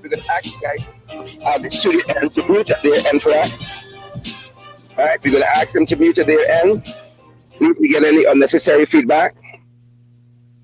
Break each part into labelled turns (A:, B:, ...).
A: we're going to ask you guys the studio end to mute at their end for us. All right, we're going to ask them to mute at their end. Please, we get any unnecessary feedback.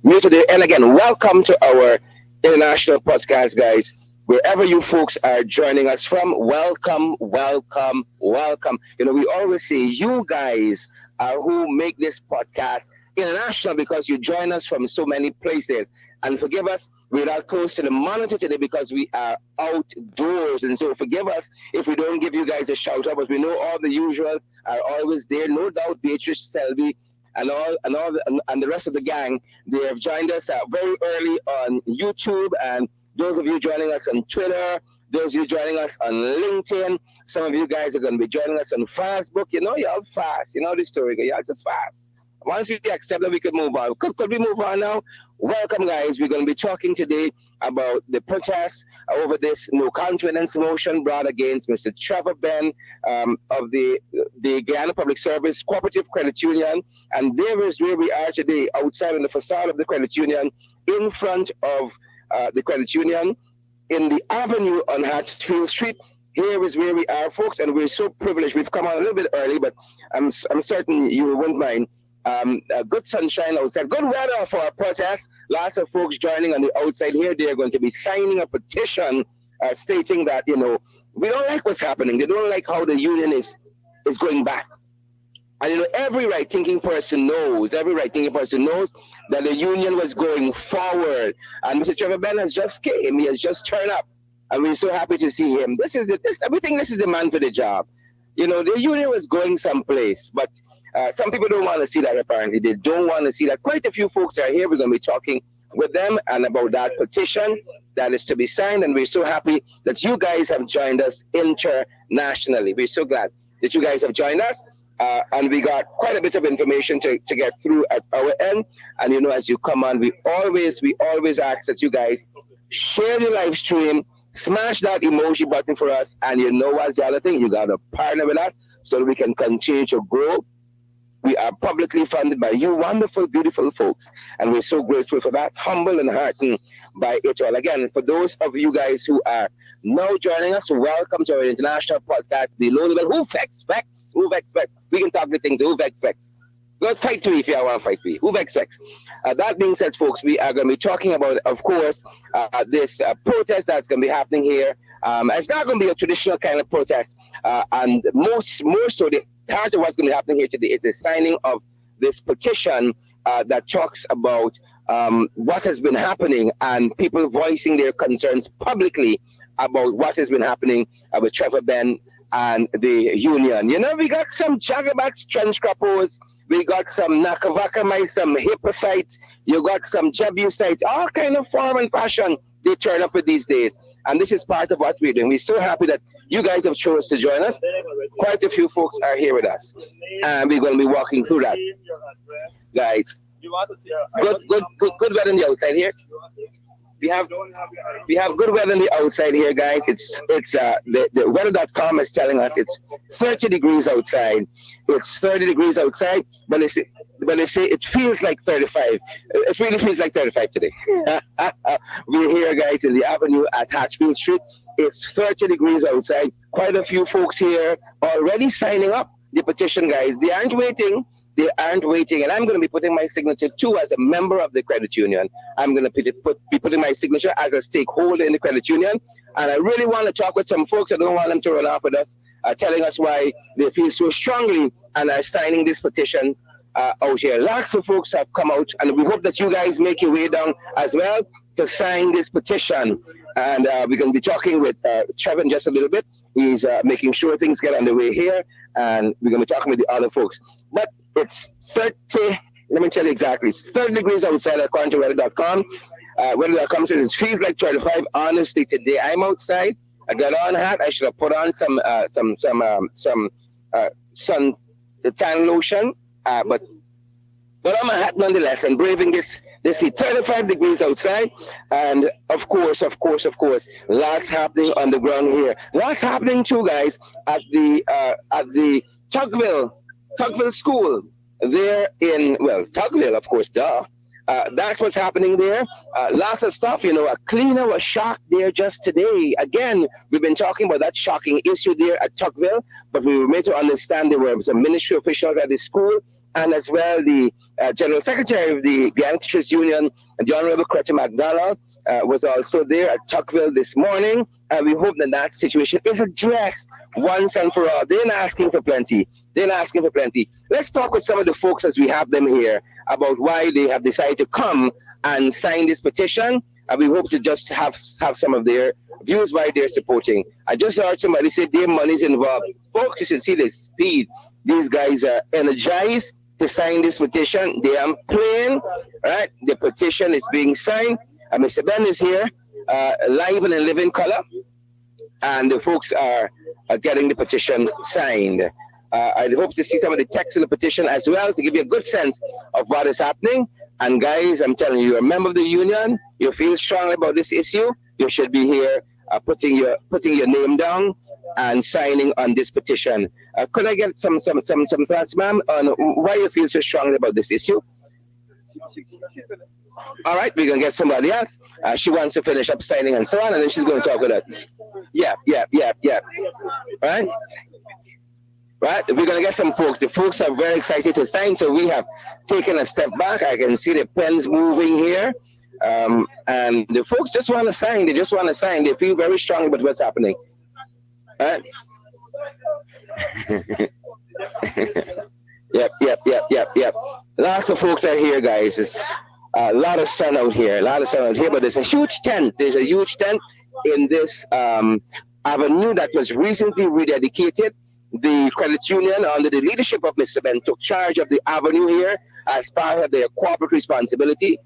A: Mute at their end again. Welcome to our international podcast, guys. Wherever you folks are joining us from, welcome, welcome, welcome. You know, we always say you guys are who make this podcast international because you join us from so many places. And forgive us, we're not close to the monitor today because we are outdoors. And so forgive us if we don't give you guys a shout out, but we know all the usuals are always there. No doubt Beatrice Selby and the rest of the gang, they have joined us very early on YouTube, and those of you joining us on Twitter, those of you joining us on LinkedIn, some of you guys are going to be joining us on Facebook. You know, y'all fast. You know the story, y'all just fast. Once we accept that, we could move on. Could we move on now? Welcome, guys. We're going to be talking today about the protests over this no confidence motion brought against Mr. Trevor Benn of the Guyana Public Service Cooperative Credit Union. And there is where we are today, outside on the facade of the credit union, in front of the credit union, in the avenue on Hatfield Street. Here is where we are, folks, and we're so privileged. We've come on a little bit early, but I'm certain you won't mind. Good sunshine outside, good weather for our protest. Lots of folks joining on the outside here. They're going to be signing a petition stating that, you know, we don't like what's happening. They don't like how the union is going back. And, you know, every right-thinking person knows that the union was going forward. And Mr. Trevor Benn has just came. He has just turned up. And we're so happy to see him. This is the man for the job. You know, the union was going someplace, but some people don't want to see that, apparently. They don't want to see that. Quite a few folks are here. We're going to be talking with them and about that petition that is to be signed. And we're so happy that you guys have joined us internationally. We're so glad that you guys have joined us. And we got quite a bit of information to get through at our end. And, you know, as you come on, we always ask that you guys share the live stream, smash that emoji button for us. And you know what's the other thing? You got to partner with us so that we can continue to grow. We are publicly funded by you wonderful, beautiful folks. And we're so grateful for that, humble and heartened by it all. Again, for those of you guys who are now joining us, welcome to our international podcast, Below the Belt. Who vex? We can talk the things. Who vex? Go fight to me if you want to fight me. Who vex? That being said, folks, we are going to be talking about, of course, this protest that's going to be happening here. It's not going to be a traditional kind of protest. And more so, the heart of what's going to be happening here today is the signing of this petition that talks about what has been happening and people voicing their concerns publicly about what has been happening with Trevor Benn and the union. You know, we got some Jagabats, trench crappers, we got some Nakavakamites, some Hippocytes, you got some Jebusites, all kind of form and fashion they turn up with these days. And this is part of what we're doing. We're so happy that you guys have chosen to join us. Quite a few folks are here with us. And we're going to be walking through that. Guys, good weather on the outside here. We have good weather on the outside here, guys. It's the weather.com is telling us it's 30 degrees outside. It's 30 degrees outside, but they say it feels like 35. It really feels like 35 today. We're here, guys, in the avenue at Hatfield Street. It's 30 degrees outside. Quite a few folks here already signing up the petition, guys. They aren't waiting. And I'm going to be putting my signature too as a member of the credit union. I'm going to be putting my signature as a stakeholder in the credit union. And I really want to talk with some folks. I don't want them to run off with us, telling us why they feel so strongly and are signing this petition out here. Lots of folks have come out, and we hope that you guys make your way down as well to sign this petition. And we're going to be talking with Trevor in just a little bit. He's making sure things get underway here, and we're going to be talking with the other folks. But it's 30, let me tell you exactly, it's 30 degrees outside according to weather.com. Weather.com says it feels like 25. Honestly, today I'm outside. I got on a hat. I should have put on some sun tan lotion, but I'm a hat nonetheless. And braving this heat, 35 degrees outside, and of course, lots happening on the ground here. Lots happening too, guys, at the Tugville School. There in Tugville, of course, duh. That's what's happening there. Lots of stuff. A cleaner was shocked there just today. Again, we've been talking about that shocking issue there at Tuckville, but we were made to understand there were some ministry officials at the school, and as well the General Secretary of the Guyana Teachers Union, the Honorable Quetta McDonald, was also there at Tuckville this morning. And we hope that that situation is addressed once and for all. They're not asking for plenty. They're not asking for plenty. Let's talk with some of the folks as we have them here about why they have decided to come and sign this petition. And we hope to just have some of their views why they're supporting. I just heard somebody say their money's involved. Folks, you should see the speed. These guys are energized to sign this petition. They are playing, right? The petition is being signed. Mr. Ben is here, live and in living color, and the folks are getting the petition signed. I hope to see some of the text in the petition as well to give you a good sense of what is happening. And guys, I'm telling you, you're a member of the union, you feel strongly about this issue, you should be here putting your name down and signing on this petition. Could I get some thoughts, ma'am, on why you feel so strongly about this issue? All right, we're gonna get somebody else. She wants to finish up signing and so on, and then she's going to talk with us. Yeah. Right, right. We're gonna get some folks. The folks are very excited to sign, so we have taken a step back. I can see the pens moving here, and the folks just want to sign. They just want to sign. They feel very strongly about what's happening. Right. Yep. Lots of folks are here, guys. It's a lot of sun out here, but there's a huge tent. There's a huge tent in this avenue that was recently rededicated. The credit union, under the leadership of Mr. Ben, took charge of the avenue here as part of their corporate responsibility.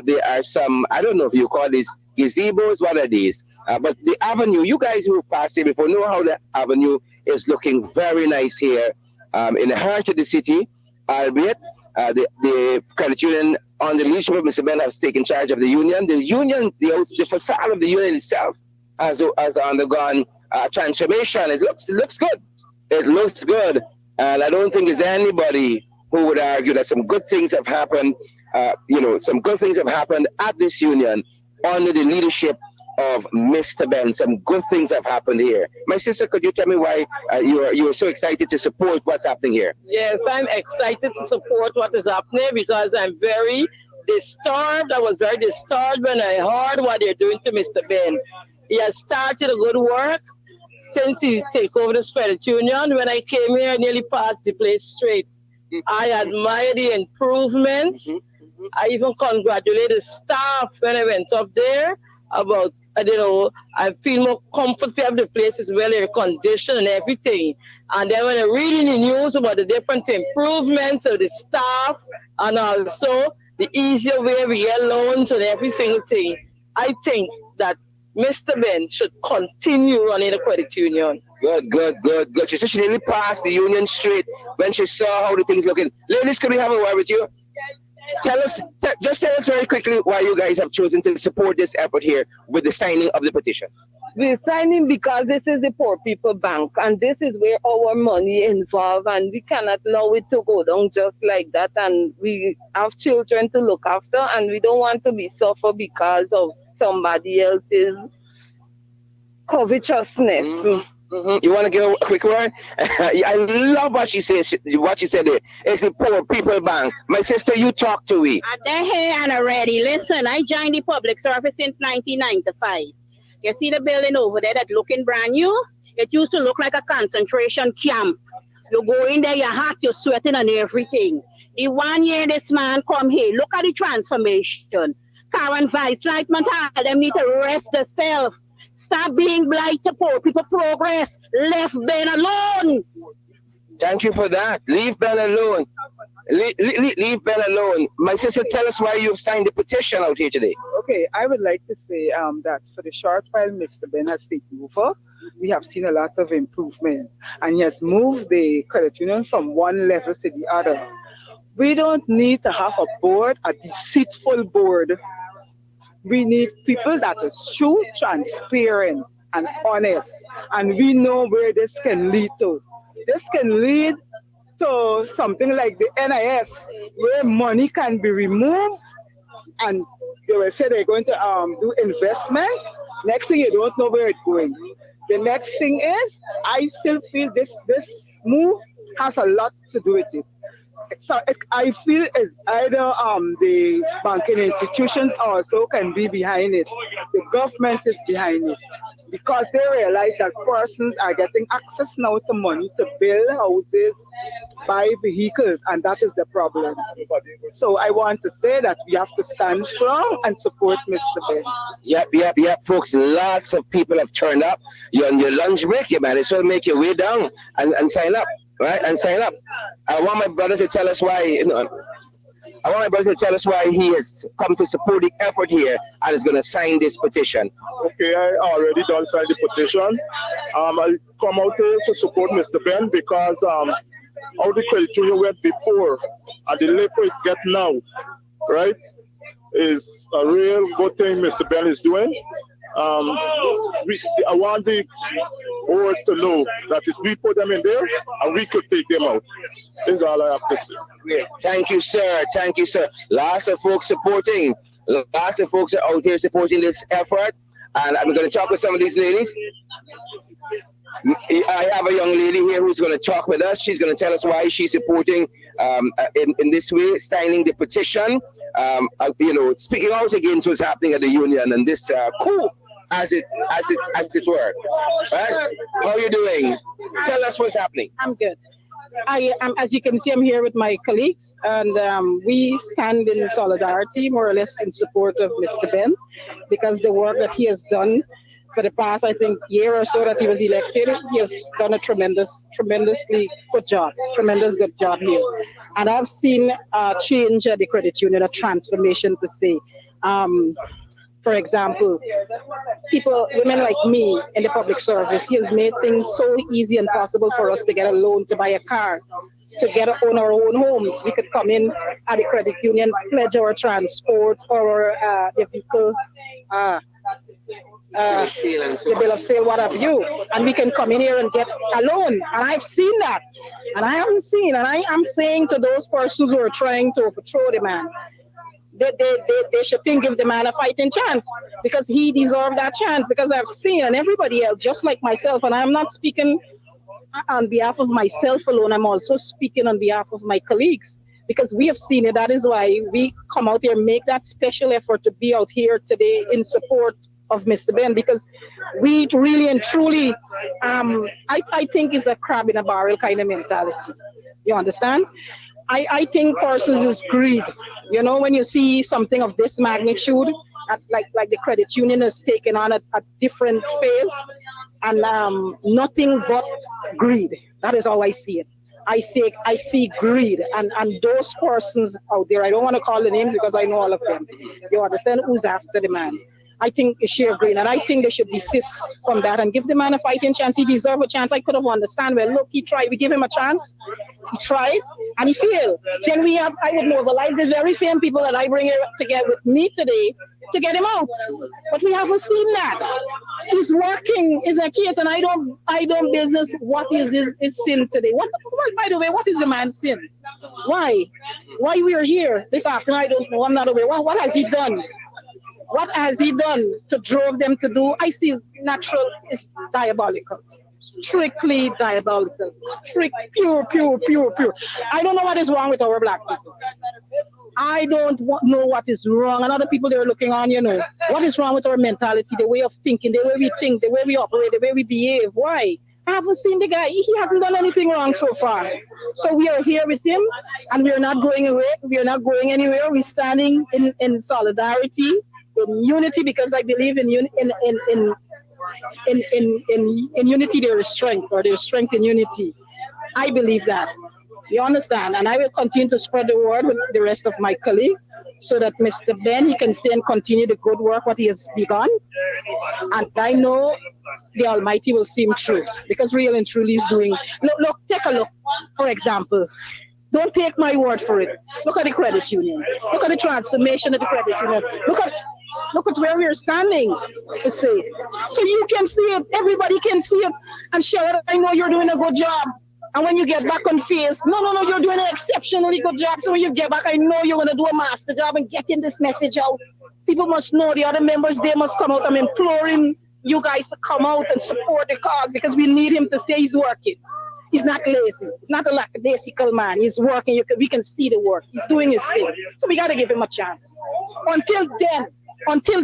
A: There are some, I don't know if you call these gazebos, what are these? But the avenue, you guys who passed here before know how the avenue is looking very nice here in the heart of the city, albeit the credit union under the leadership of Mr. Ben has taken charge of the union. The facade of the union itself has undergone transformation. It looks good. It looks good. And I don't think there's anybody who would argue that some good things have happened. Some good things have happened at this union under the leadership of Mr. Ben. Some good things have happened here. My sister, could you tell me why you are so excited to support what's happening here?
B: Yes, I'm excited to support what is happening because I'm very disturbed. I was very disturbed when I heard what they're doing to Mr. Ben. He has started a good work since he took over the credit union. When I came here, I nearly passed the place straight. I admire the improvements. I even congratulate the staff when I went up there about, I feel more comfortable. The place is well air conditioned and everything. And then when I read in the news about the different improvements of the staff and also the easier way we get loans and every single thing, I think that Mr. Ben should continue running the credit union.
A: Good. She said she nearly passed the Union Street when she saw how the things looking. Ladies, could we have a word with you? Just tell us very quickly why you guys have chosen to support this effort here with the signing of the petition.
C: We're signing because this is the Poor People Bank and this is where our money involved, and we cannot allow it to go down just like that, and we have children to look after and we don't want to be suffer because of somebody else's covetousness.
A: You want to give a quick word? I love what she said. What she said there. It's the Poor People Bank. My sister, you talk to me.
D: They're here and already. Listen, I joined the public service since 1995. You see the building over there that looking brand new? It used to look like a concentration camp. You go in there, you're hot, you're sweating and everything. The 1 year this man come here, look at the transformation. Karen Vice Lightman told them need to rest themselves. Stop being blind to poor people progress. Left Ben alone.
A: Thank you for that. Leave Ben alone. Leave Ben alone. My sister, tell us why you've signed the petition out here today.
E: Okay, I would like to say that for the short while Mr. Ben has taken over, we have seen a lot of improvement, and he has moved the credit union from one level to the other. We don't need to have a board, a deceitful board. We need people that are true, transparent, and honest. And we know where this can lead to. This can lead to something like the NIS, where money can be removed and they will say they're going to do investment. Next thing you don't know where it's going. The next thing is, I still feel this move has a lot to do with it. So I feel it's either the banking institutions also can be behind it. The government is behind it because they realize that persons are getting access now to money to build houses, buy vehicles, and that is the problem. So I want to say that we have to stand strong and support Mr. Ben.
A: Yep, folks. Lots of people have turned up. You're on your lunch break. You might as well make your way down and sign up, right? And sign up. I want my brother to tell us why. I want my brother to tell us why he has come to support the effort here and is going to sign this petition.
F: Okay, I already done sign the petition. I come out here to support Mr. Ben because how the credit union went before and the level it get now, right, is a real good thing Mr. Ben is doing. I want the board to know that if we put them in there, and we could take them out. This is all I have to say.
A: Great. Thank you, sir. Thank you, sir. Lots of folks supporting. Lots of folks are out here supporting this effort. And I'm going to talk with some of these ladies. I have a young lady here who's going to talk with us. She's going to tell us why she's supporting in this way, signing the petition. Speaking out against what's happening at the union and this coup, as it were. Right? How are you doing? Tell us what's happening.
G: I'm good. I am, as you can see, I'm here with my colleagues, and we stand in solidarity, more or less, in support of Mr. Ben, because the work that he has done for the past, I think, year or so that he was elected, he has done a tremendously good job, tremendous good job here. And I've seen a change at the credit union, a transformation to say. For example, women like me in the public service, he has made things so easy and possible for us to get a loan, to buy a car, to own our own homes. We could come in at the credit union, pledge our transport or the vehicle, the bill of sale, what have you, and we can come in here and get a loan. And I've seen that, and I haven't seen, and I am saying to those persons who are trying to overthrow the man, they should give the man a fighting chance, because he deserved that chance, because I've seen, and everybody else, just like myself, and I'm not speaking on behalf of myself alone, I'm also speaking on behalf of my colleagues, because we have seen it. That is why we come out here, make that special effort to be out here today in support of Mr. Ben, because we really and truly, I think it's a crab in a barrel kind of mentality. You understand? I think persons is greed. You know, when you see something of this magnitude, like the credit union has taken on a different phase, and nothing but greed. That is how I see it. I see greed, and those persons out there, I don't want to call the names because I know all of them. You understand who's after the man. I think it's sheer greed, and I think they should desist from that and give the man a fighting chance. He deserves a chance. I could have understand. Well, look, he tried. We give him a chance. He tried, and he failed. Then I would mobilize the very same people that I bring here together with me today to get him out. But we haven't seen that. He's working is a case, and I don't business what is his sin today. What, by the way, what is the man's sin? Why we are here this afternoon? I don't know. I'm not aware. What has he done? What has he done to drove them to do? I see natural is diabolical. Strictly diabolical. Pure. I don't know what is wrong with our black people. I don't know what is wrong. And other people, they're looking on, what is wrong with our mentality, the way of thinking, the way we think, the way we operate, the way we behave. Why? I haven't seen the guy. He hasn't done anything wrong so far. So we are here with him, and we are not going away. We are not going anywhere. We're standing in solidarity, in unity, because I believe in unity there is strength, or there is strength in unity. I believe that. You understand? And I will continue to spread the word with the rest of my colleagues, so that Mr. Ben, he can stay and continue the good work what he has begun. And I know the Almighty will see him through, because real and truly he's doing. Look, take a look. For example, don't take my word for it. Look at the credit union. Look at the transformation of the credit union. Look at where we're standing, you see. So you can see it, everybody can see it, and Cheryl, I know you're doing a good job. And when you get back on field, no, you're doing an exceptionally good job. So when you get back, I know you're going to do a master job and getting this message out. People must know, the other members, they must come out. I'm imploring you guys to come out and support the cause because we need him to stay. He's working. He's not lazy. He's not a lackadaisical man. He's working. We can see the work. He's doing his thing. So we got to give him a chance. Until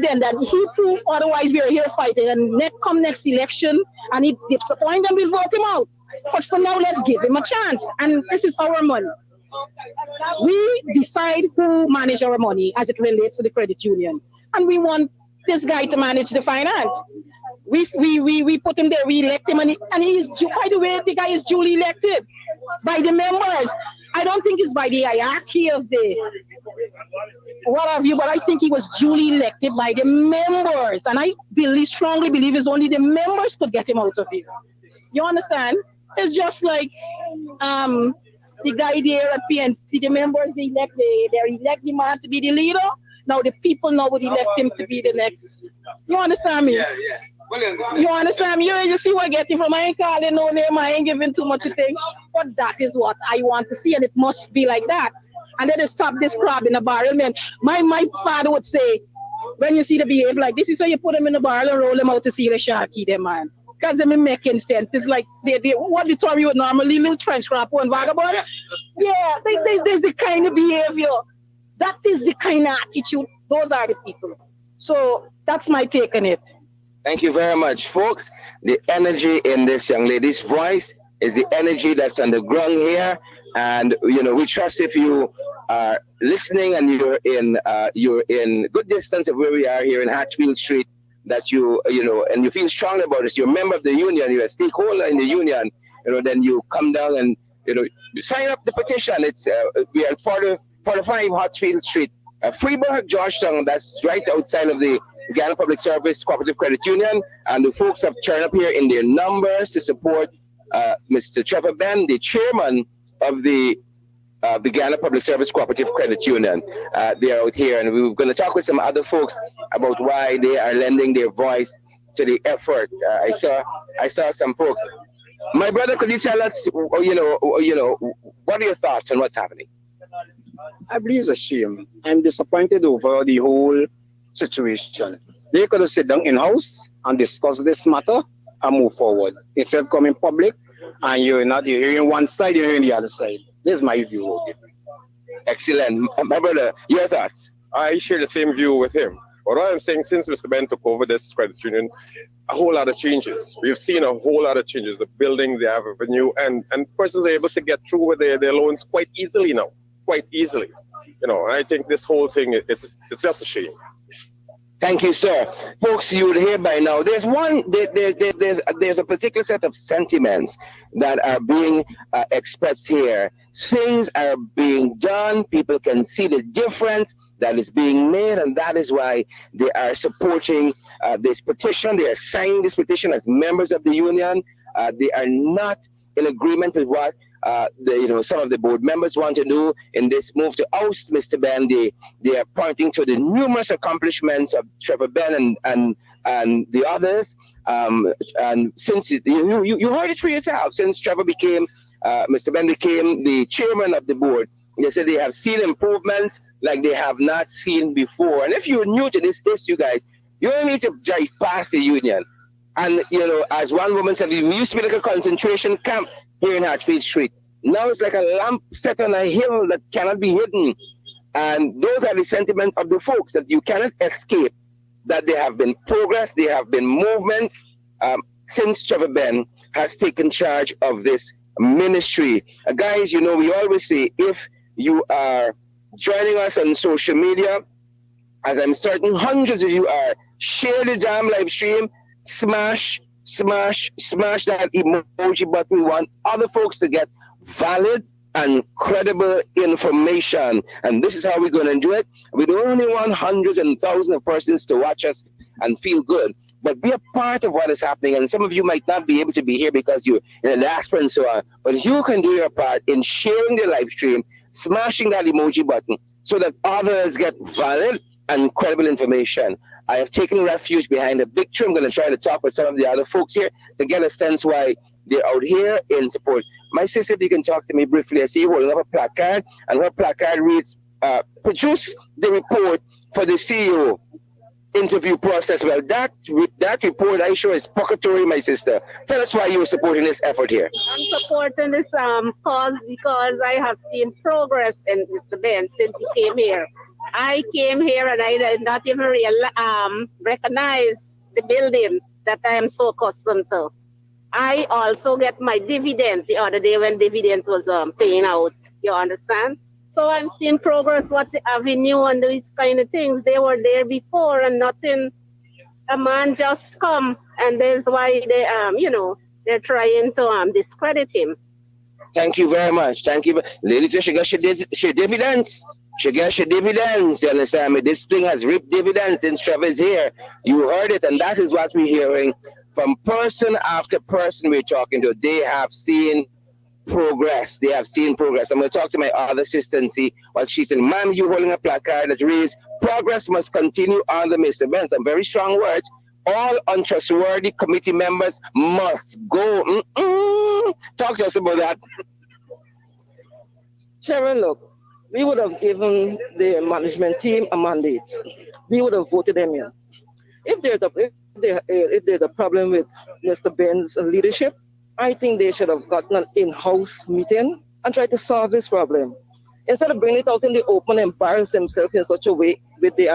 G: then, that he prove otherwise, we are here fighting. And next election, and he disappoint, and we'll vote him out. But for now, let's give him a chance. And this is our money. We decide who manage our money as it relates to the credit union. And we want this guy to manage the finance. We put him there, we elect him, and he's, by the way, the guy is duly elected by the members. I don't think it's by the hierarchy of the what have you, but I think he was duly elected by the members. And I strongly believe it's only the members could get him out of here. You understand? It's just like the guy there at PNC, the members, they elect the man to be the leader. Now the people now would elect him to be the next. You understand me? Yeah. You understand me? You see what I get from? I ain't calling no name, I ain't giving too much to think. But that is what I want to see, and it must be like that. And then they stop this crab in a barrel, man. My father would say, when you see the behavior like this, is how you put them in a barrel and roll them out to see the sharky, them, man. Because they ain't making sense. It's like they what the term you would normally little trench crab and vagabond. Yeah, there's the kind of behavior. That is the kind of attitude. Those are the people. So that's my take on it.
A: Thank you very much, folks. The energy in this young lady's voice is the energy that's on the ground here. And, we trust if you are listening and you're in good distance of where we are here in Hatchfield Street, that and you feel strongly about this, you're a member of the union, you're a stakeholder in the union, then you come down and, you sign up the petition. It's, we are 45 Hatchfield Street, Freeburg, Georgetown. That's right outside of the Guyana Public Service Cooperative Credit Union, and the folks have turned up here in their numbers to support Mr. Trevor Ben, the chairman of the Guyana Public Service Cooperative Credit Union. They are out here, and we're going to talk with some other folks about why they are lending their voice to the effort. I saw some folks. My brother, could you tell us, what are your thoughts on what's happening?
H: I believe it's a shame. I'm disappointed over the whole situation. They could have sit down in-house and discuss this matter and move forward. Instead of coming public and you're hearing one side, you're hearing the other side. This is my view.
A: Excellent. My brother, your thoughts?
I: I share the same view with him. But what I'm saying, since Mr. Ben took over this credit union, a whole lot of changes. We've seen a whole lot of changes. The buildings, the avenue, and persons are able to get through with their loans quite easily now. Quite easily. I think this whole thing, it's just a shame.
A: Thank you, sir. Folks, you would hear by now, there's a particular set of sentiments that are being expressed here. Things are being done. People can see the difference that is being made, and that is why they are supporting this petition. They are signing this petition as members of the union. They are not in agreement with what some of the board members want to do in this move to oust Mr. Ben. They are pointing to the numerous accomplishments of Trevor Ben and the others. And since you heard it for yourself, since Trevor became Mr. Ben became the chairman of the board, they said they have seen improvements like they have not seen before. And if you're new to this, you guys, you only need to drive past the union. And as one woman said, we used to be like a concentration camp here in Hatchfield Street. Now it's like a lamp set on a hill that cannot be hidden. And those are the sentiments of the folks, that you cannot escape, that there have been progress, there have been movements since Trevor Ben has taken charge of this ministry. Guys, we always say, if you are joining us on social media, as I'm certain hundreds of you are, share the damn live stream, smash that emoji button. We want other folks to get valid and credible information, and this is how we're going to do it. We don't only want hundreds and thousands of persons to watch us and feel good, but be a part of what is happening. And some of you might not be able to be here because you're in a diaspora and so on, but you can do your part in sharing the live stream, smashing that emoji button, so that others get valid and credible information. I have taken refuge behind a big tree. I'm going to try to talk with some of the other folks here to get a sense why They're out here in support. My sister, if you can talk to me briefly, I see you holding up a placard, and her placard reads, produce the report for the CEO interview process. Well, that report I show is purgatory, my sister. Tell us why you were supporting this effort here.
D: I'm supporting this cause because I have seen progress in Mr. Ben since he came here. I came here and I did not even recognize the building that I am so accustomed to. I also get my dividends the other day when dividends was paying out. You understand? So I'm seeing progress, what's the avenue and these kind of things. They were there before and nothing. A man just come and that's why they they're trying to discredit him.
A: Thank you very much. Thank you. Ladies, she got your dividends. She got your dividends. You understand me? This thing has reaped dividends since Trevor's here. You heard it, and that is what we're hearing from person after person we're talking to. They have seen progress. They have seen progress. I'm going to talk to my other sister and see what she said. Ma'am, you holding a placard that reads, progress must continue on the Mr. Ben. Some very strong words. All untrustworthy committee members must go. Talk to us about that.
C: Chairman, look, we would have given the management team a mandate. We would have voted them in. If there's a problem with Mr. Ben's leadership, I think they should have gotten an in-house meeting and tried to solve this problem. Instead of bringing it out in the open and embarrass themselves in such a way with the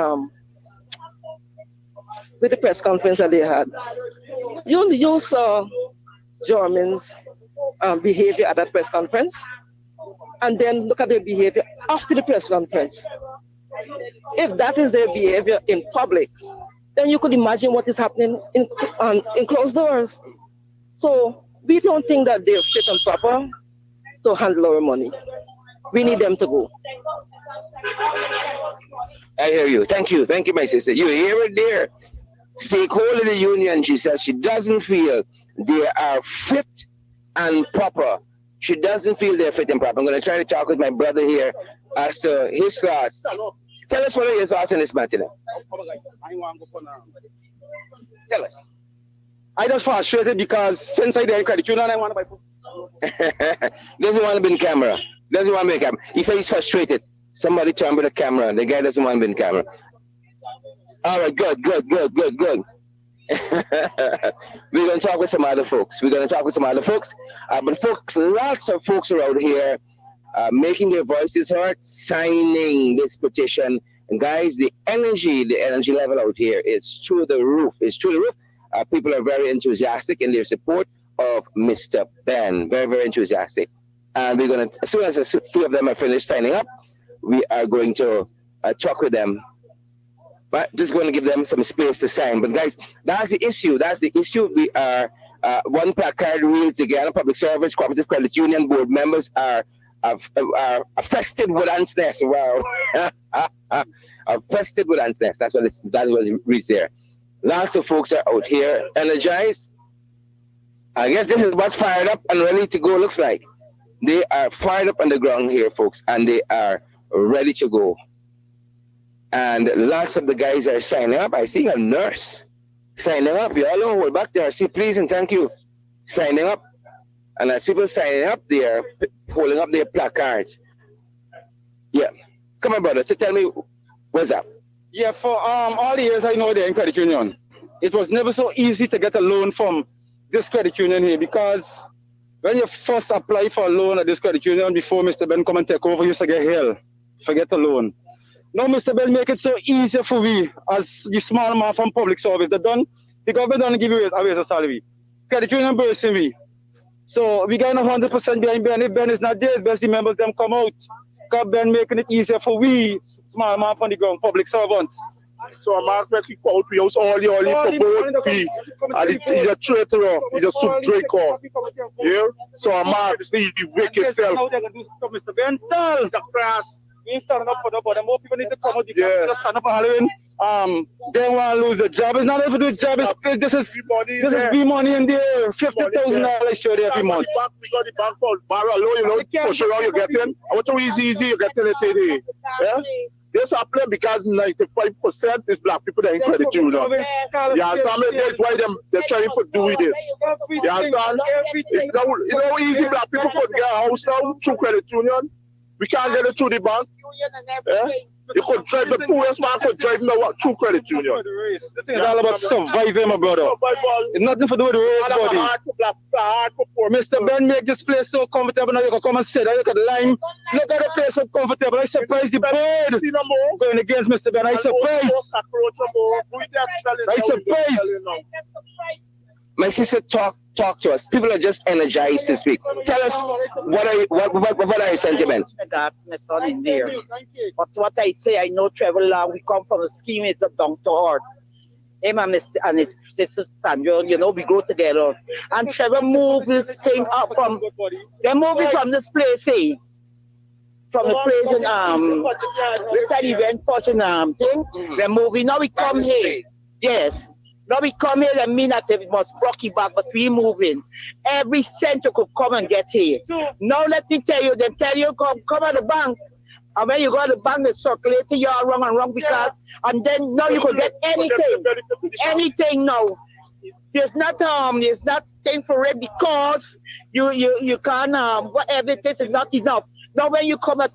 C: press conference that they had. You saw German's behavior at that press conference, and then look at their behavior after the press conference. If that is their behavior in public, then you could imagine what is happening in closed doors. So we don't think that they're fit and proper to handle our money. We need them to go.
A: I hear you. Thank you, my sister. You hear it there. Stakeholder of the union, she says she doesn't feel they are fit and proper. She doesn't feel they're fit and proper. I'm going to try to talk with my brother here as to his thoughts. Tell us what are your thoughts on this matter. Tell us.
H: I just frustrated because since I did credit union, I want to buy.
A: Doesn't want to be in camera. Doesn't want to be in camera. He said he's frustrated. Somebody turn with the camera. The guy doesn't want to be in camera. All right, good. We're going to talk with some other folks. But folks, lots of folks around here making their voices heard, signing this petition. And guys, the energy level out here is through the roof. People are very enthusiastic in their support of Mr. Ben. Very, very enthusiastic. And we're going to, as soon as a few of them are finished signing up, we are going to talk with them. But just going to give them some space to sign. But guys, that's the issue. We are, one placard reads again, public service, cooperative credit union board members are affested with ants nest. Wow. Affested with ants nest. That's what it reads there. Lots of folks are out here energized. I guess this is what fired up and ready to go looks like. They are fired up on the ground here, folks, and they are ready to go. And lots of the guys are signing up. I see a nurse signing up. You all don't hold back there. See, please and thank you. Signing up. And as people signing up, they are holding up their placards. Yeah. Come on, brother. Tell me, what's up?
H: Yeah, for all the years I know they're in credit union, it was never so easy to get a loan from this credit union here because when you first apply for a loan at this credit union before Mr. Ben come and take over, you used to get hell. Forget the loan. Now Mr. Ben make it so easier for we as the small man from public service. The government don't give you a raise of salary. Credit union bursting we. So we got 100% behind Ben. If Ben is not there, it's best the members them come out. Because Ben making it easier for we small man from the ground, public servants.
F: So a man make it out, we use all the promote fee. And he's a traitor, he's a sub-draker. Yeah? So a man, see, he wake himself.
H: How they're going to do stuff, Mr. Ben? Tell the press. We ain't standing up for nobody. More people need to come out. Yeah. Just stand up for Halloween. They want to lose the job. It's not even do the job. This is free money in there. $50,000 sure every month.
F: We got the bank for borrow loan, push around, you get in. I want to easy, you get in it. Yeah? This happening because 95% is black people that in credit union. You understand me? That's why they're trying to do this. You understand? It's not easy. Black people could get a house now through credit union. We can't get it through the bank. Yeah? You could drive, the poorest man could drive now through credit union.
J: The thing is all about surviving, my brother. It's nothing to do with the road, buddy. Mr. Ben make this place so comfortable. Now you can come and sit there. Look at the line. Look at the place so comfortable. I surprised the bird going against Mr. Ben. I surprised. I surprised.
A: My sister, talk to us. People are just energized to speak. Tell us what are your sentiments?
K: I got my son in there. But what I say, I know Trevor Long, we come from a scheme is the down to earth. Him and his sister Sandra, you know, we grow together. And Trevor moved this thing up from, they're moving from this place, eh? From the place in, this time event fortune thing. We're moving, now we come here. Yes. Now we come here and mean that it must rocky back, but we moving. Every center could come and get here. Now let me tell you, they tell you come at the bank. And when you go to the bank, they circulate you all wrong and wrong because, and then now you could get anything. Anything now. There's not thing for it because you can't, whatever it is not enough. Now when you come at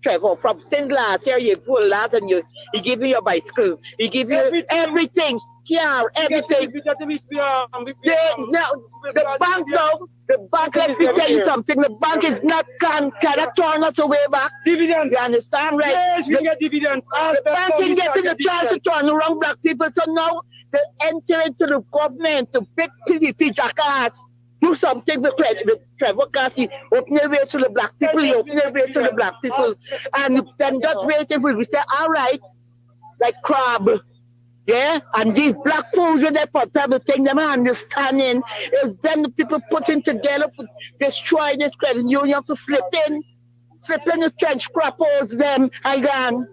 K: Trevor, from since last year, you pull last and he give you your bicycle. He give you everything. Yeah, everything. The bank now, the bank, let me tell you something, the bank is not can turn us away back. Dividend. You understand, right?
J: Yes, we get dividend.
K: The bank can get in the chance to turn around black people. So now they enter into the government to pick PDP jackass. Do something with Trevor Cassie. Open the way to the black people, open the way to the black people. And then just waiting for we say, all right, like crab. Yeah, and these black fools with their portable thing, them understanding is then the people putting together to destroy this credit union to slip in the trench crappers them again.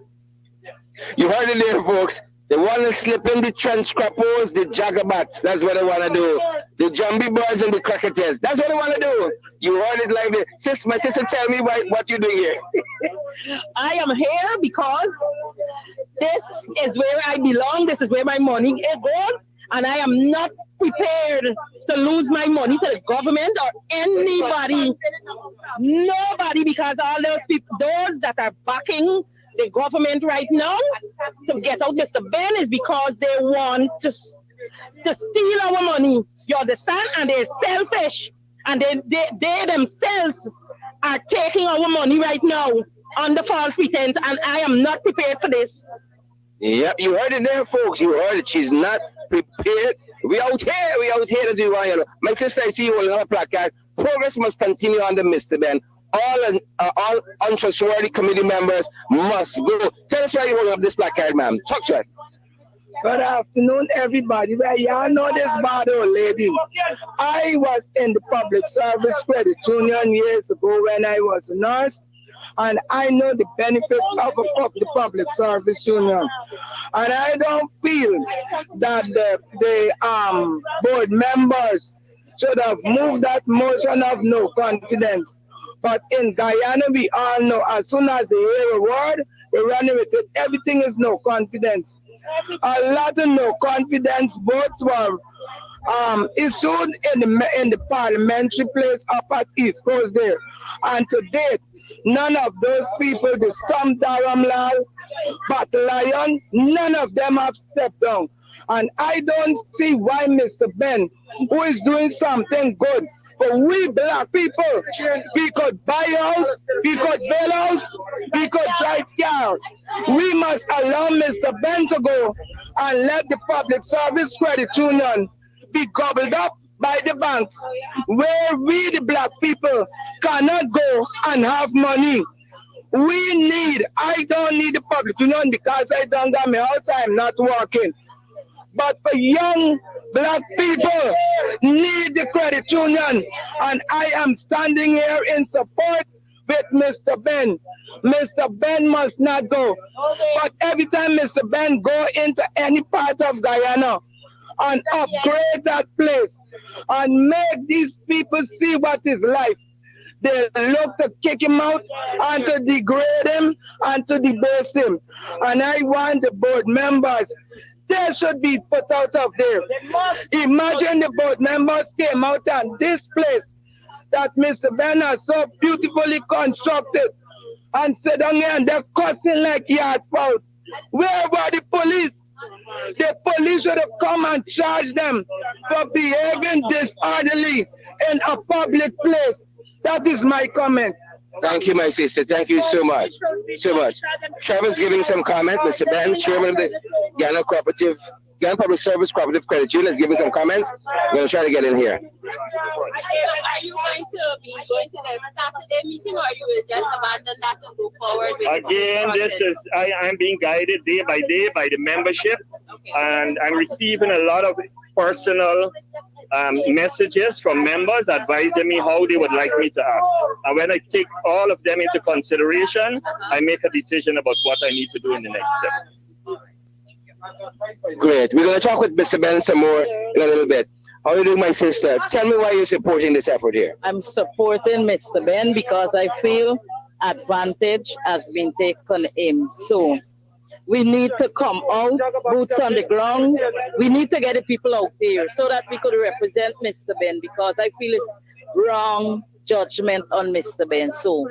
A: You heard it there, folks. They want to slip in the trench crappers, the jagabats. That's what they want to do. The jumbie boys and the cricketers. That's what they want to do. You heard it like this. My sister, tell me what you're doing here.
B: I am here because this is where I belong. This is where my money goes. And I am not prepared to lose my money to the government or anybody. Nobody, because all those people, those that are backing the government right now to get out Mr. Ben is because they want to steal our money. You understand? And they're selfish. And they themselves are taking our money right now under false pretense. And I am not prepared for this.
A: Yep, you heard it there, folks. You heard it. She's not prepared. We out here as we want. You know. My sister, I see you holding up a placard. Progress must continue under Mr. Ben. All untrustworthy committee members must go. Tell us why you hold up this placard, ma'am. Talk to us.
L: Good afternoon, everybody. Well, y'all know this bad old lady. I was in the public service credit union years ago when I was a nurse, and I know the benefits of the public service union. And I don't feel that the board members should have moved that motion of no confidence. But in Guyana, we all know as soon as they hear a word, they run with it. Everything is no confidence. A lot of no confidence votes were issued in the parliamentary place up at East Coast there. And to date, none of those people, the Stump Dharamlal, Bat Lion, none of them have stepped down. And I don't see why Mr. Ben, who is doing something good, but we black people, we could buy house, we could build house, we could drive car. We must allow Mr. Ben to go and let the public service credit union be gobbled up by the banks, where we the black people cannot go and have money. I don't need the public union because I don't got my house, I'm not working. But for young black people need the credit union, and I am standing here in support with Mr. Ben. Mr. Ben must not go. But every time Mr. Ben go into any part of Guyana and upgrade that place and make these people see what is life, They look to kick him out and to degrade him and to debase him. And I want the board members, they should be put out of there. Imagine the board members came out and this place that Mr. Ben has so beautifully constructed and sit down here and they're cussing like yard fouls. Where were the police? The police should have come and charged them for behaving disorderly in a public place. That is my comment.
A: Thank you, my sister. Thank you so much. So much. Trevor's giving some comment. Mr. Ben, chairman of the Ghana Public Service Cooperative Credit Union, is giving some comments. We're going to try to get in here.
D: Are you going to be going to the Saturday meeting, or you will just abandon that and go forward with
M: Again, I'm being guided day by the membership, and I'm receiving a lot of personal messages from members advising me how they would like me to act. And when I take all of them into consideration, I make a decision about what I need to do in the next step.
A: Great. We're going to talk with Mr. Ben some more in a little bit. How are you doing, my sister? Tell me why you're supporting this effort here.
B: I'm supporting Mr. Ben because I feel advantage has been taken him. So we need to come out, boots on the ground. We need to get the people out there so that we could represent Mr. Ben, because I feel it's wrong judgment on Mr. Ben. So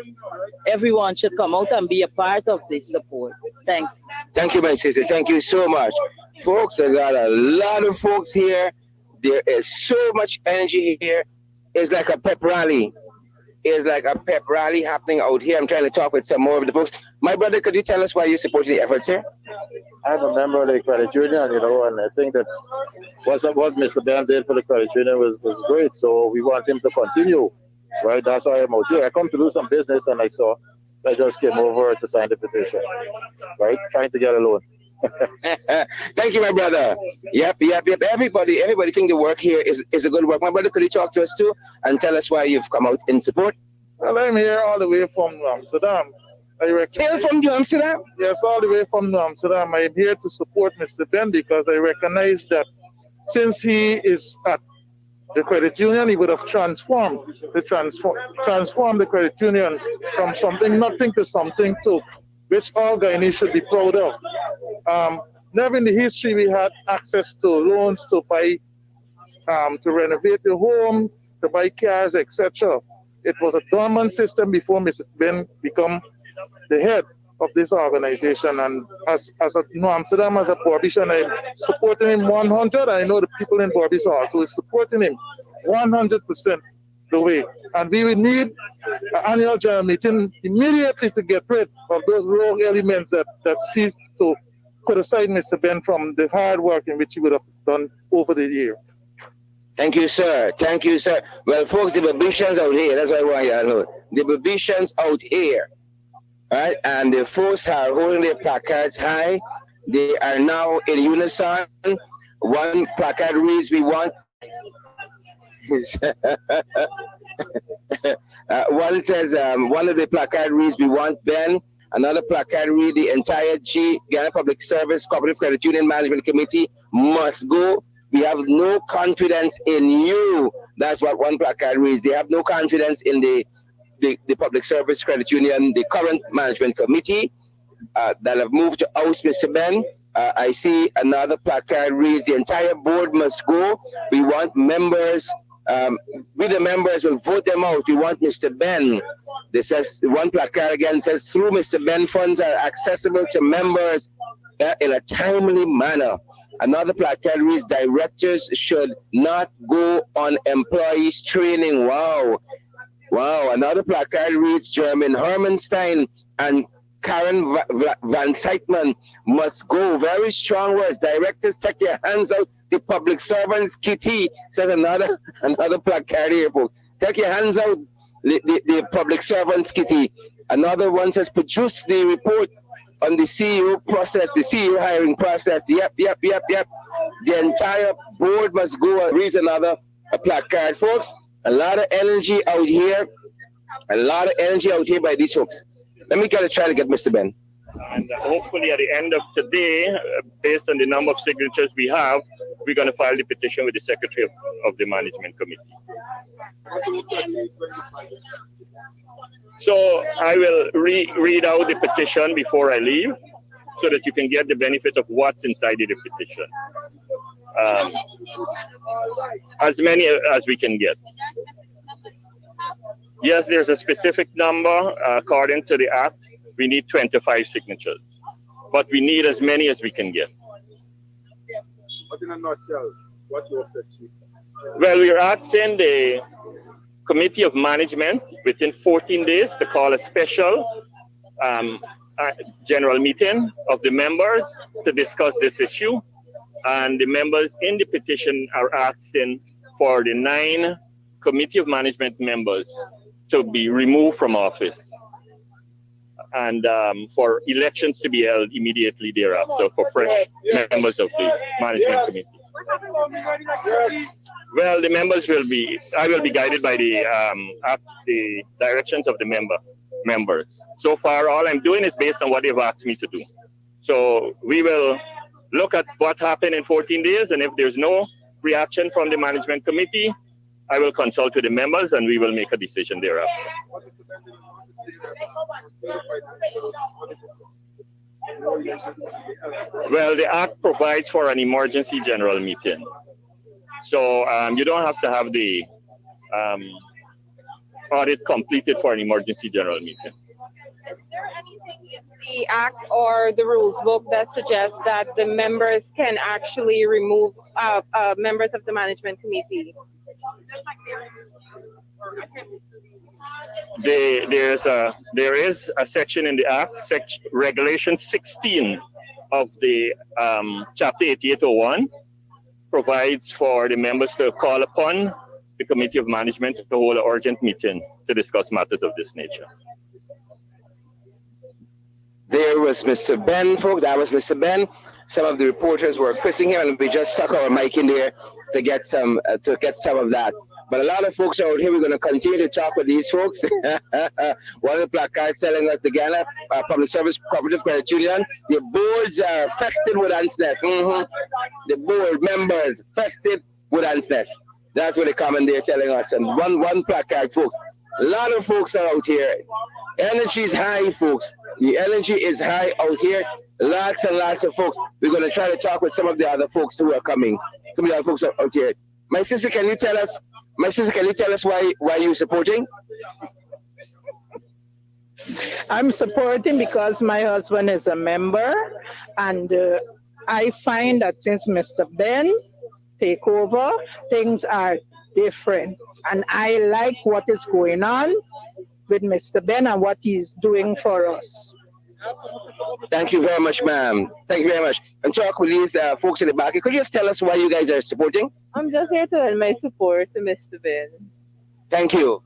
B: everyone should come out and be a part of this support. Thank you.
A: Thank you, my sister. Thank you so much. Folks, I got a lot of folks here. There is so much energy here. It's like a pep rally. It's like a pep rally happening out here. I'm trying to talk with some more of the folks. My brother, could you tell us why you're supporting the efforts here?
N: I'm a member of the credit union, and I think that what Mr. Ben did for the credit union was great. So we want him to continue, right? That's why I'm out here. I come to do some business, and so I just came over to sign the petition, right? Trying to get a loan.
A: Thank you, my brother. Yep. Everybody think the work here is a good work. My brother, could you talk to us too and tell us why you've come out in support?
F: Well, I'm here all the way from Amsterdam.
A: Hail from New Amsterdam?
F: Yes, all the way from New Amsterdam. I'm here to support Mr. Ben because I recognize that since he is at the credit union, he would have transformed the credit union from nothing to something to which all Guyanese should be proud of. Never in the history we had access to loans to buy, to renovate the home, to buy cars, etc. It was a dormant system before Mr. Ben became the head of this organization. And as a New Amsterdam, as a Borbishan, I'm supporting him 100. I know the people in Borbis are also supporting him 100% the way. And we will need an annual general meeting immediately to get rid of those rogue elements that seek to put aside Mr. Ben from the hard work in which he would have done over the year.
A: Thank you, sir. Thank you, sir. Well, folks, the Babishans out here, that's what I want you to know. The Babishans out here, right? And the folks are holding their placards high. They are now in unison. One placard reads, "We want." One says, one of the placard reads, "We want Ben." Another placard reads, "The entire Ghana Public Service Cooperative Credit Union Management Committee must go. We have no confidence in you." That's what one placard reads. They have no confidence in the Public Service Credit Union, the current management committee that have moved to oust Mr. Ben. I see another placard reads, "The entire board must go. We want members. We the members will vote them out. We want Mr. Ben." This says, one placard again says, "Through Mr. Ben, funds are accessible to members in a timely manner." Another placard reads, "Directors should not go on employees training." Wow. Another placard reads, "German Hermanstein and Karen Van Seitman must go." Very strong words. "Directors, take your hands out the public servants kitty," says another placard here, folks. "Take your hands out the public servants kitty." Another one says, "Produce the report on the CEO process, the CEO hiring process." Yep. The entire board must go. Reads another placard, folks. A lot of energy out here. A lot of energy out here by these folks. Let me try to get Mr. Ben.
M: And hopefully at the end of today, based on the number of signatures we have, we're going to file the petition with the secretary of the management committee. So I will read out the petition before I leave so that you can get the benefit of what's inside the petition. As many as we can get. Yes, there's a specific number according to the Act. We need 25 signatures, but we need as many as we can get.
F: But in a nutshell, what you hope to achieve?
M: Well, we're asking the Committee of Management within 14 days to call a special general meeting of the members to discuss this issue. And the members in the petition are asking for the 9 Committee of Management members to be removed from office and for elections to be held immediately thereafter for fresh members of the Management Committee. Well, the members will be, I will be guided by the directions of the members. So far, all I'm doing is based on what they've asked me to do. So we will look at what happened in 14 days, and if there's no reaction from the Management Committee, I will consult with the members and we will make a decision thereafter. Well, the Act provides for an emergency general meeting. So you don't have to have the audit completed for an emergency general meeting.
C: Is there anything in the Act or the rules book that suggests that the members can actually remove members of the Management Committee?
M: There is a section in the Act, Regulation 16 of the Chapter 8801, provides for the members to call upon the Committee of Management to hold an urgent meeting to discuss matters of this nature.
A: There was Mr. Ben, folks. That was Mr. Ben. Some of the reporters were quizzing him, and we just stuck our mic in there to get some of that. But a lot of folks are out here. We're going to continue to talk with these folks. One of the placards telling us the Ghana Public Service Cooperative Credit Union, the boards are festive with ansness. The board members festive with ansness. That's what they come in there telling us. And one placard, folks. A lot of folks are out here. Energy is high, folks. The energy is high out here. Lots and lots of folks. We're going to try to talk with some of the other folks who are coming. Some of the other folks are out here. My sister, can you tell us why you're supporting?
G: I'm supporting because my husband is a member, and I find that since Mr. Ben take over, things are different. And I like what is going on with Mr. Ben and what he's doing for us.
A: Thank you very much, ma'am. Thank you very much. And talk with these folks in the back. Could you just tell us why you guys are supporting?
C: I'm just here to lend my support to Mr. Ben.
A: Thank you.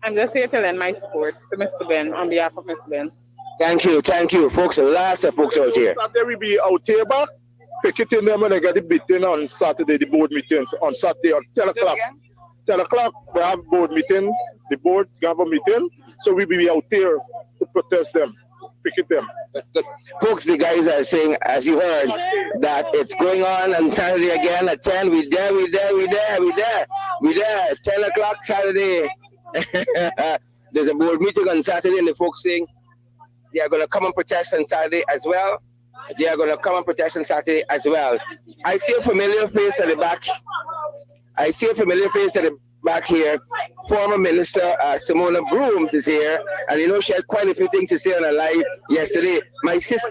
C: I'm just here to lend my support to Mr. Ben on behalf of Mr. Ben.
A: Thank you, folks. Lots of folks out here.
F: Saturday we be out here back, picketing them when I get the meeting on Saturday, the board meetings on Saturday at 10 o'clock. 10 o'clock, we have board meeting, the board have a meeting, so we be out there to protest them, picket them.
A: Folks, the guys are saying, as you heard, that it's going on Saturday again at 10. We there. 10 o'clock Saturday. There's a board meeting on Saturday, and the folks saying they are going to come and protest on Saturday as well. I see a familiar face at the back. Here. Former Minister Simona Brooms is here, and you know she had quite a few things to say on her live yesterday. My sister,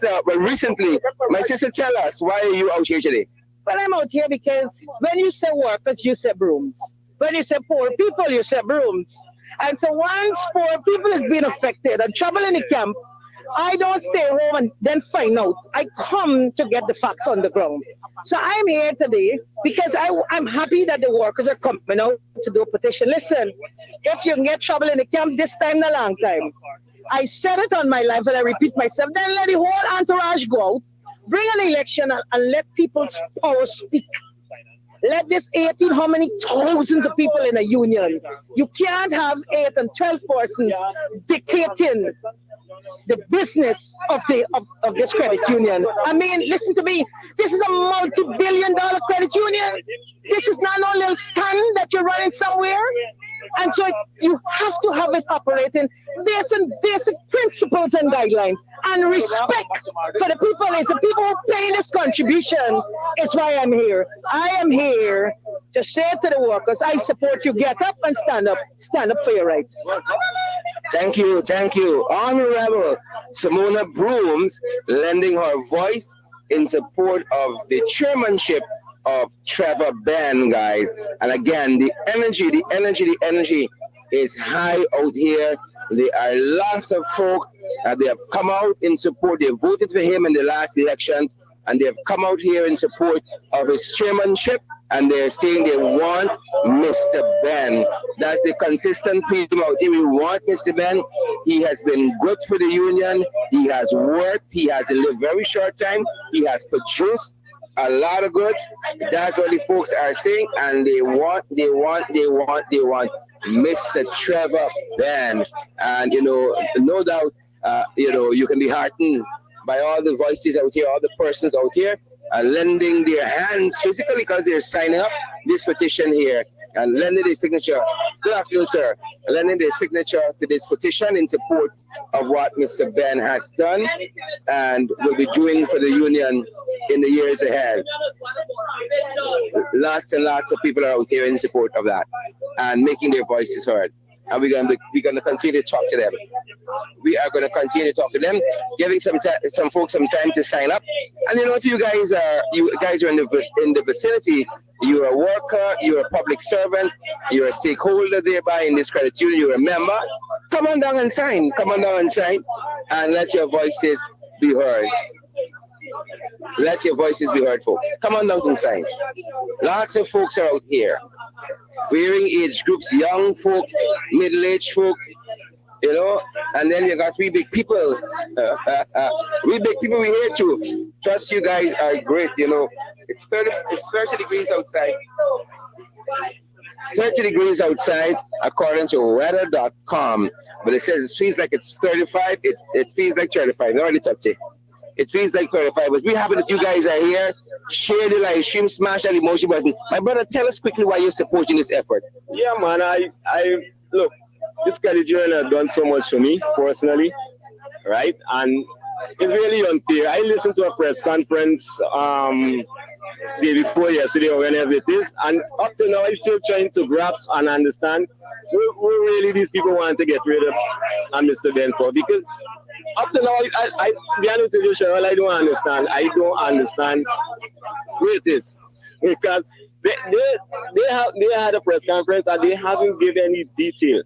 A: tell us, why are you out here today?
G: Well, I'm out here because when you say workers, you say brooms. When you say poor people, you say brooms. And so once poor people is being affected and trouble in the camp, I don't stay home and then find out. I come to get the facts on the ground. So I'm here today because I'm happy that the workers are coming out to do a petition. Listen, if you can get trouble in the camp, this time in a long time. I said it on my life and I repeat myself, then let the whole entourage go out, bring an election and let people's power speak. Let this 18, how many thousands of people in a union? You can't have 8 and 12 persons dictating the business of this credit union. I mean, listen to me. This is a multi-billion-dollar credit union. This is not only a stand that you're running somewhere. And so you have to have it operating based on basic principles and guidelines. And respect for the people is the people who pay this contribution is why I'm here. I am here to say to the workers, I support you. Get up and stand up. Stand up for your rights.
A: Thank you, thank you. Honorable Simona Brooms lending her voice in support of the chairmanship of Trevor Ben, guys. And again, the energy is high out here. There are lots of folks they have come out in support. They voted for him in the last elections, and they have come out here in support of his chairmanship, and they're saying they want Mr. Ben. That's the consistent theme out here. We want Mr. Ben. He has been good for the union. He has worked. He has, in a very short time, he has produced a lot of goods. That's what the folks are saying, and they want Mr. Trevor Ben. And no doubt, you can be heartened by all the voices out here, all the persons out here lending their hands physically because they're signing up this petition here and lending their signature. Good afternoon, sir. Lending their signature to this petition in support of what Mr. Ben has done and will be doing for the union in the years ahead. Lots and lots of people are out here in support of that and making their voices heard. And we're going to continue to talk to them. We are going to continue to talk to them, giving some folks some time to sign up. And if you guys are in the vicinity, you're a worker, you're a public servant, you're a stakeholder thereby in this credit union, you're a member, come on down and sign. Come on down and sign, and let your voices be heard. Let your voices be heard, folks. Come on down and sign. Lots of folks are out here. Varying age groups, young folks, middle-aged folks, and then you got we big people. We big people, we here too. Trust you guys are great, It's 30 degrees outside. 30 degrees outside according to weather.com. But it says it feels like it's 35. It feels like 35. No, it's up to. It feels like 35. But we happy that you guys are here. Share the live stream, smash that emoji button. My brother, tell us quickly why you're supporting this effort.
O: Yeah, man. I look, this credit union has done so much for me personally, right? And it's really unfair. I listened to a press conference day before yesterday or whenever it is, and up to now I'm still trying to grasp and understand who really these people want to get rid of Mr. Ben for, because up to now I be honest with you, Cheryl, I don't understand where it is, because they had a press conference and they haven't given any detail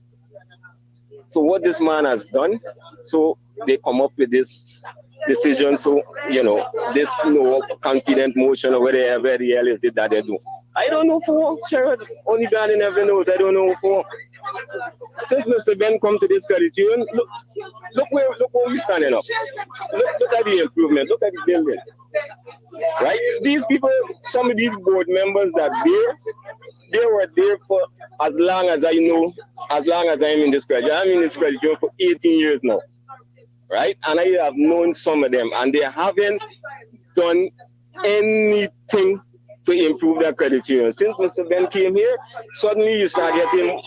O: to what this man has done, so they come up with this decision. So this no confident motion or whatever the hell is it that they do. I don't know for sure. Only God never knows. I don't know for. Since Mr. Ben come to this credit union, look where we standing up. Look at the improvement. Look at the building. Right? These people, some of these board members that they were there for as long as I know, as long as I'm in this credit. I'm in this credit union for 18 years now. Right? And I have known some of them, and they haven't done anything to improve their credit union. Since Mr. Ben came here, suddenly you start getting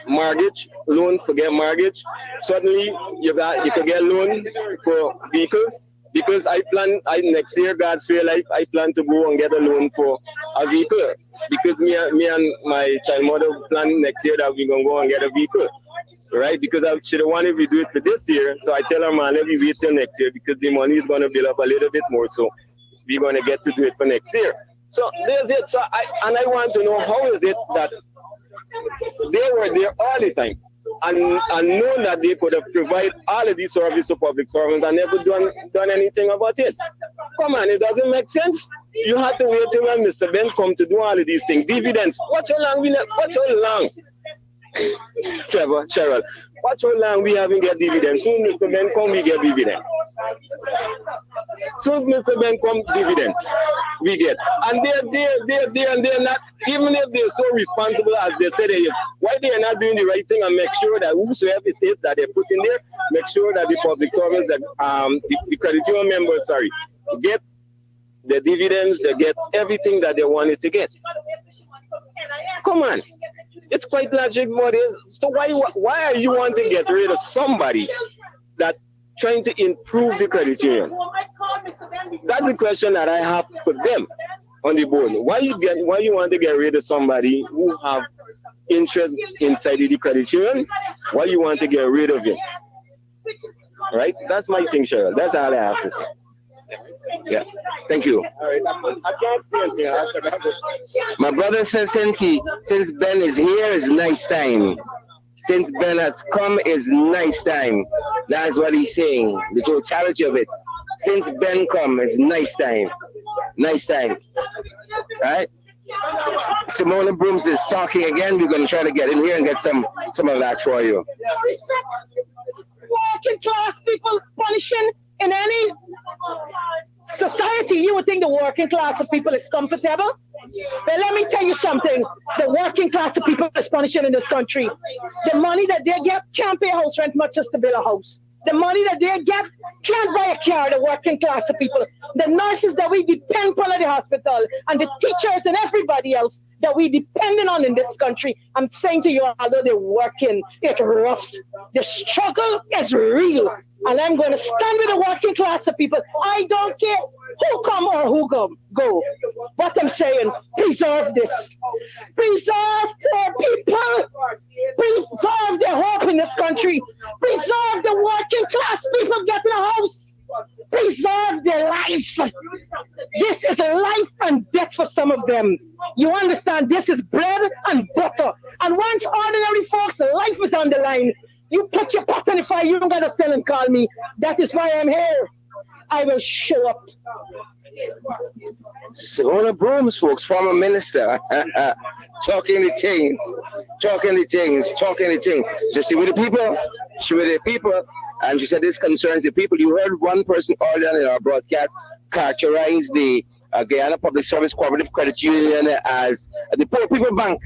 O: mortgage, loan, forget mortgage. Suddenly you can get loan for vehicles, because next year, God's real life, I plan to go and get a loan for a vehicle, because me and my child mother plan next year that we're going to go and get a vehicle. Right, because she don't want to do it for this year, so I tell her, man, let me wait till next year, because the money is going to build up a little bit more, so we're going to get to do it for next year. So there's it. So I want to know, how is it that they were there all the time and known that they could have provided all of these services to public servants and never done anything about it? Come on, it doesn't make sense. You have to wait till when Mr. Ben come to do all of these things. Dividends. Watch how long. Trevor, Cheryl, watch how long we haven't get dividends. Soon Mr. Ben come, we get dividends. Soon Mr. Ben come, dividends we get. And they're not, even if they're so responsible as they say they are, why they are not doing the right thing and make sure that whosoever it is that they put in there, make sure that the public servants, that the credit union members, get the dividends, they get everything that they wanted to get. Come on. It's quite logical what is. So why are you want to get rid of somebody that trying to improve the credit union? That's the question that I have for them on the board. Why you want to get rid of somebody who have interest inside the credit union? Why you want to get rid of him? Right? That's my thing, Cheryl. That's all I have to say.
A: Yeah, thank you.
O: I can't say anything after that.
A: My brother says since Ben is here, it's nice time. Since Ben has come, it's nice time. That's what he's saying. The totality of it. Since Ben come, it's nice time. Nice time. Right? Simona Brooms is talking again. We're going to try to get in here and get some of that for you.
G: Working class people punishing in any society, you would think the working class of people is comfortable. But let me tell you something. The working class of people is punishing in this country. The money that they get can't pay house rent much as to build a house. The money that they get can't buy a car, the working class of people. The nurses that we depend on at the hospital and the teachers and everybody else that we depending on in this country. I'm saying to you, although they're working, it's rough. The struggle is real. And I'm going to stand with the working class of people. I don't care who come or who go. What I'm saying, preserve this. Preserve poor people. Preserve their hope in this country. Preserve the working class people getting a house. Preserve their lives. This is a life and death for some of them. You understand? This is bread and butter. And once ordinary folks' life is on the line, you put your pot on the fire, you don't got to send and call me. That is why I'm here. I will show up.
A: Simona Brooms, folks, former minister, talking the things. So she with the people, and she said this concerns the people. You heard one person earlier in our broadcast characterize the Guyana Public Service Cooperative Credit Union as the poor people bank.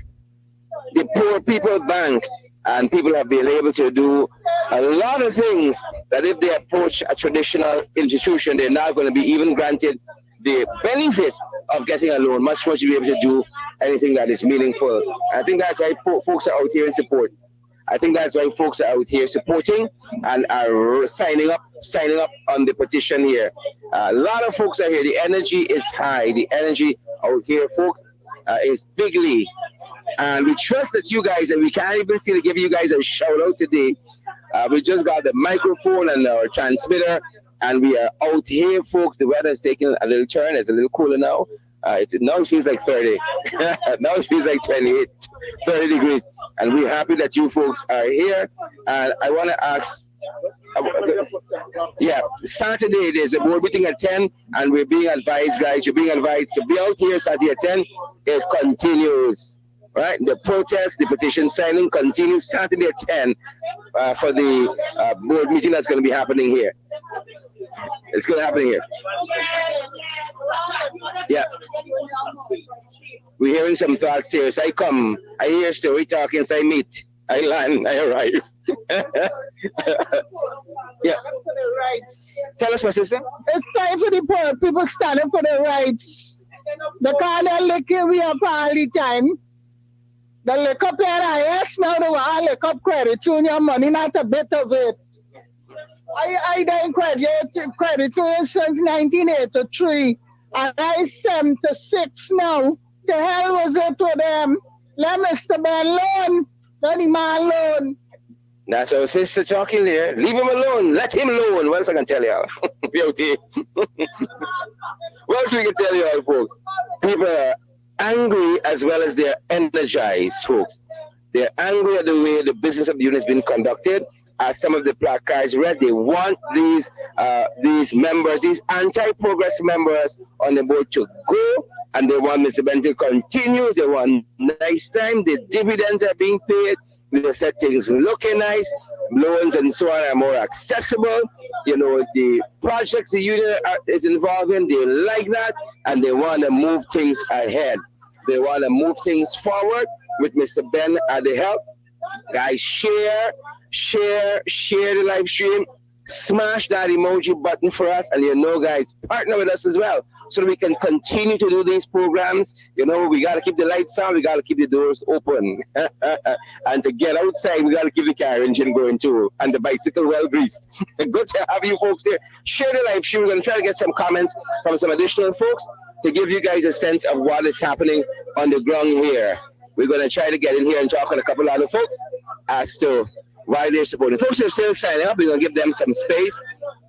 A: The poor people bank. And people have been able to do a lot of things that if they approach a traditional institution, they're not going to be even granted the benefit of getting a loan, much more to be able to do anything that is meaningful. I think that's why folks are out here in support. I think that's why folks are out here supporting and are signing up on the petition here. A lot of folks are here. The energy is high. The energy out here, folks, is bigly. And we trust that you guys, and we can't even see to give you guys a shout out today. We just got the microphone and our transmitter, and we are out here, folks. The weather is taking a little turn. It's a little cooler now. Now it feels like 30. Now it feels like 28, 30 degrees. And we're happy that you folks are here. And I want to ask, Saturday there's a board meeting at 10, and we're being advised, guys, you're being advised to be out here Saturday at 10. It continues. Right, the protest, the petition signing continues Saturday at 10 for the board meeting that's going to be happening here. It's going to happen here. Yeah. We're hearing some thoughts here. So I hear story talking, so I meet, I land, I arrive. Yeah. Tell us, my sister.
L: It's time for the poor people standing for their rights. The kind of liquor we have all the time. The liquor PRIS now they want to lick up credit union money, not a bit of it. I done credit union since 1983, and I 76 now. The hell was it with them? Let Mr. Ben alone. Let the man alone.
A: That's our sister talking there. Leave him alone. Let him alone. What else I can tell y'all? What else we can tell y'all, folks? People are angry as well as they're energized, folks. They're angry at the way the business of the union has been conducted. As some of the placards read, they want these members, these anti-progress members on the board to go, and they want Mr. Ben to continue. They want nice time. The dividends are being paid. They said things looking nice. Loans and so on are more accessible. You know, the projects the union is involved in, they like that, and they want to move things ahead. They want to move things forward with Mr. Ben at the help. Guys, share the live stream. smash that emoji button for us, and guys, partner with us as well, so that we can continue to do these programs. We got to keep the lights on, we got to keep the doors open, and to get outside, we got to keep the car engine going too, and the bicycle well greased. Good to have you folks here. Share the live stream. We're going to try to get some comments from some additional folks to give you guys a sense of what is happening on the ground here. We're going to try to get in here and talk with a couple other folks as to why they're supporting. Folks are still signing up. We're going to give them some space.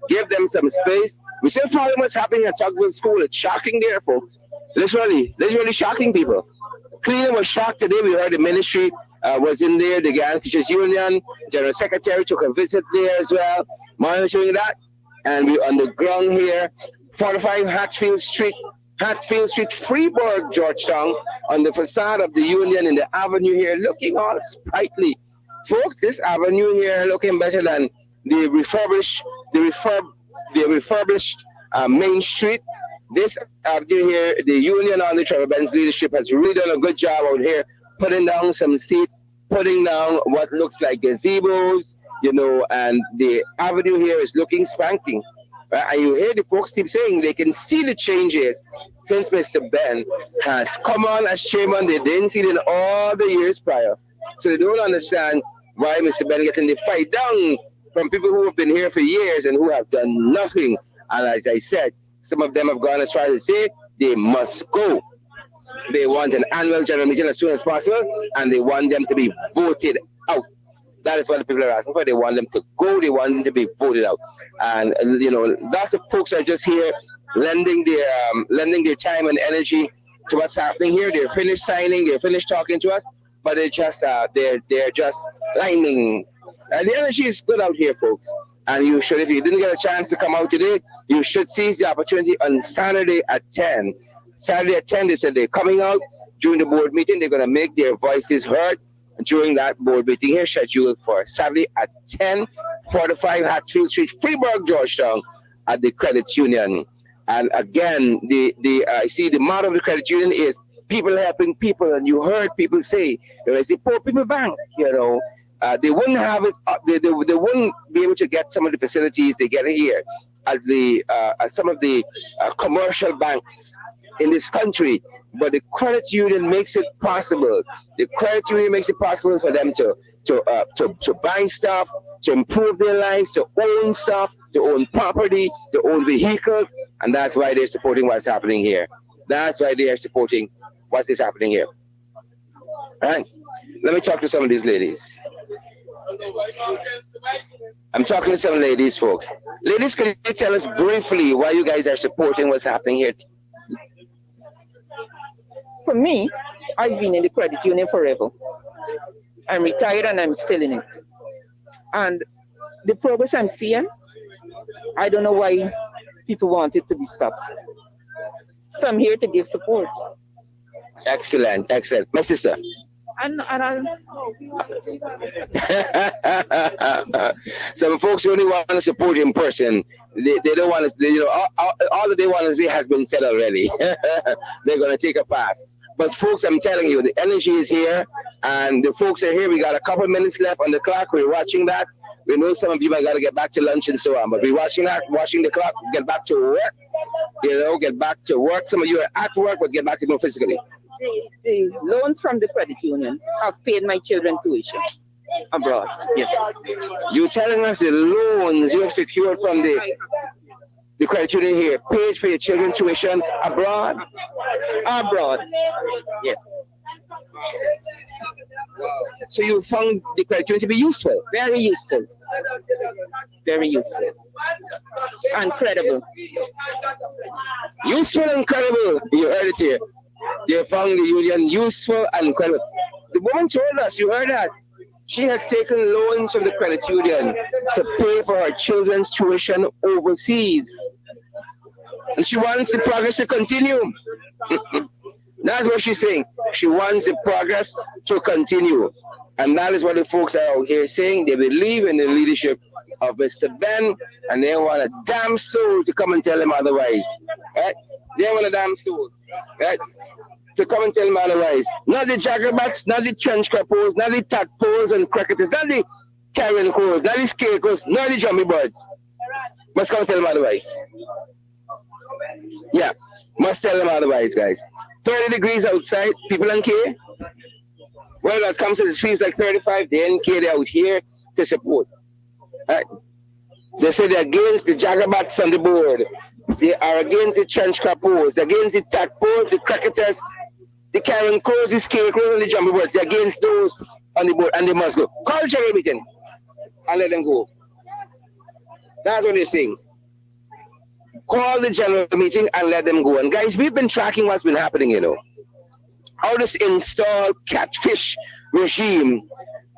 A: Give them some space. We're still following what's happening at Tugwell School. It's shocking there, folks. Literally shocking people. Cleveland was shocked today. We heard the ministry was in there. The Ghana Teachers Union, General Secretary took a visit there as well, monitoring that. And we're on the ground here, 45 Hatfield Street, Freeburg, Georgetown, on the facade of the Union in the avenue here, looking all sprightly. Folks, this avenue here looking better than the refurbished Main Street. This avenue here, the Union under Trevor Benn's leadership has really done a good job out here, putting down some seats, putting down what looks like gazebos, and the avenue here is looking spanking. And you hear the folks keep saying they can see the changes since Mr. Ben has come on as chairman. They didn't see it in all the years prior. So they don't understand why Mr. Ben getting the fight down from people who have been here for years and who have done nothing. And as I said, some of them have gone as far as to say they must go. They want an annual general meeting as soon as possible, and they want them to be voted out. That is what the people are asking for. They want them to go. They want them to be voted out. And lots of folks are just here lending their time and energy to what's happening here. They're finished signing. They're finished talking to us, but they're just lining. And the energy is good out here, folks. And you should, if you didn't get a chance to come out today, you should seize the opportunity on Saturday at 10. Saturday at 10, they said they're coming out during the board meeting. They're going to make their voices heard during that board meeting here, scheduled for Saturday at 10, 45 Hatfield Street, Freeburg, Georgetown, at the Credit Union. And again, I see the motto of the Credit Union is people helping people. And you heard people say, it's a poor people bank, they wouldn't have it. They wouldn't be able to get some of the facilities they get here at some of the commercial banks in this country. But the credit union makes it possible. The credit union makes it possible for them to buy stuff, to improve their lives, to own stuff, to own property, to own vehicles, and that's why they're supporting what's happening here. That's why they are supporting what is happening here. All right. Let me talk to some of these ladies. I'm talking to some ladies, folks. Ladies, could you tell us briefly why you guys are supporting what's happening here?
C: For me, I've been in the credit union forever. I'm retired and I'm still in it. And the progress I'm seeing, I don't know why people want it to be stopped. So I'm here to give support.
A: Excellent, excellent. My sister. Some folks only want to support in person. They don't want to, all that they want to say has been said already. They're going to take a pass. But folks, I'm telling you, the energy is here, and the folks are here. We got a couple minutes left on the clock. We're watching that. We know some of you might got to get back to lunch and so on, but we're watching that, watching the clock, get back to work, get back to work. Some of you are at work, but get back to more physically.
C: The loans from the credit union have paid my children tuition abroad. Yes.
A: You're telling us the loans you have secured from the credit union here paid for your children's tuition abroad?
C: Abroad. Yes.
A: So you found the credit union to be useful?
C: Very useful. Very useful. And credible.
A: Useful and credible. You heard it here. They found the union useful and credible. The woman told us, you heard that, she has taken loans from the credit union to pay for her children's tuition overseas. And she wants the progress to continue. That's what she's saying. She wants the progress to continue. And that is what the folks are out here saying. They believe in the leadership of Mr. Ben, and they want a damn soul to come and tell them otherwise. Right? They want a damn soul. Right? To come and tell them otherwise. Not the jaggerbats, not the trench crappos, not the tadpoles and cricketers, not the carrion crows, not the scarecrows, not the jumpy birds. Must come tell them otherwise. Yeah, must tell them otherwise, guys. 30 degrees outside, people don't care. Well, that comes to the streets like 35, they don't care, they're out here to support. Right? They say they're against the jagabats on the board. They are against the trench crappos, they're against the tadpoles, the cricketers, the carrion crows, the scarecrows, and the jumpy birds. They're against those on the board, and they must go. Call the general meeting and let them go. That's what they're saying. Call the general meeting and let them go. And guys, we've been tracking what's been happening, you know. How this installed catfish regime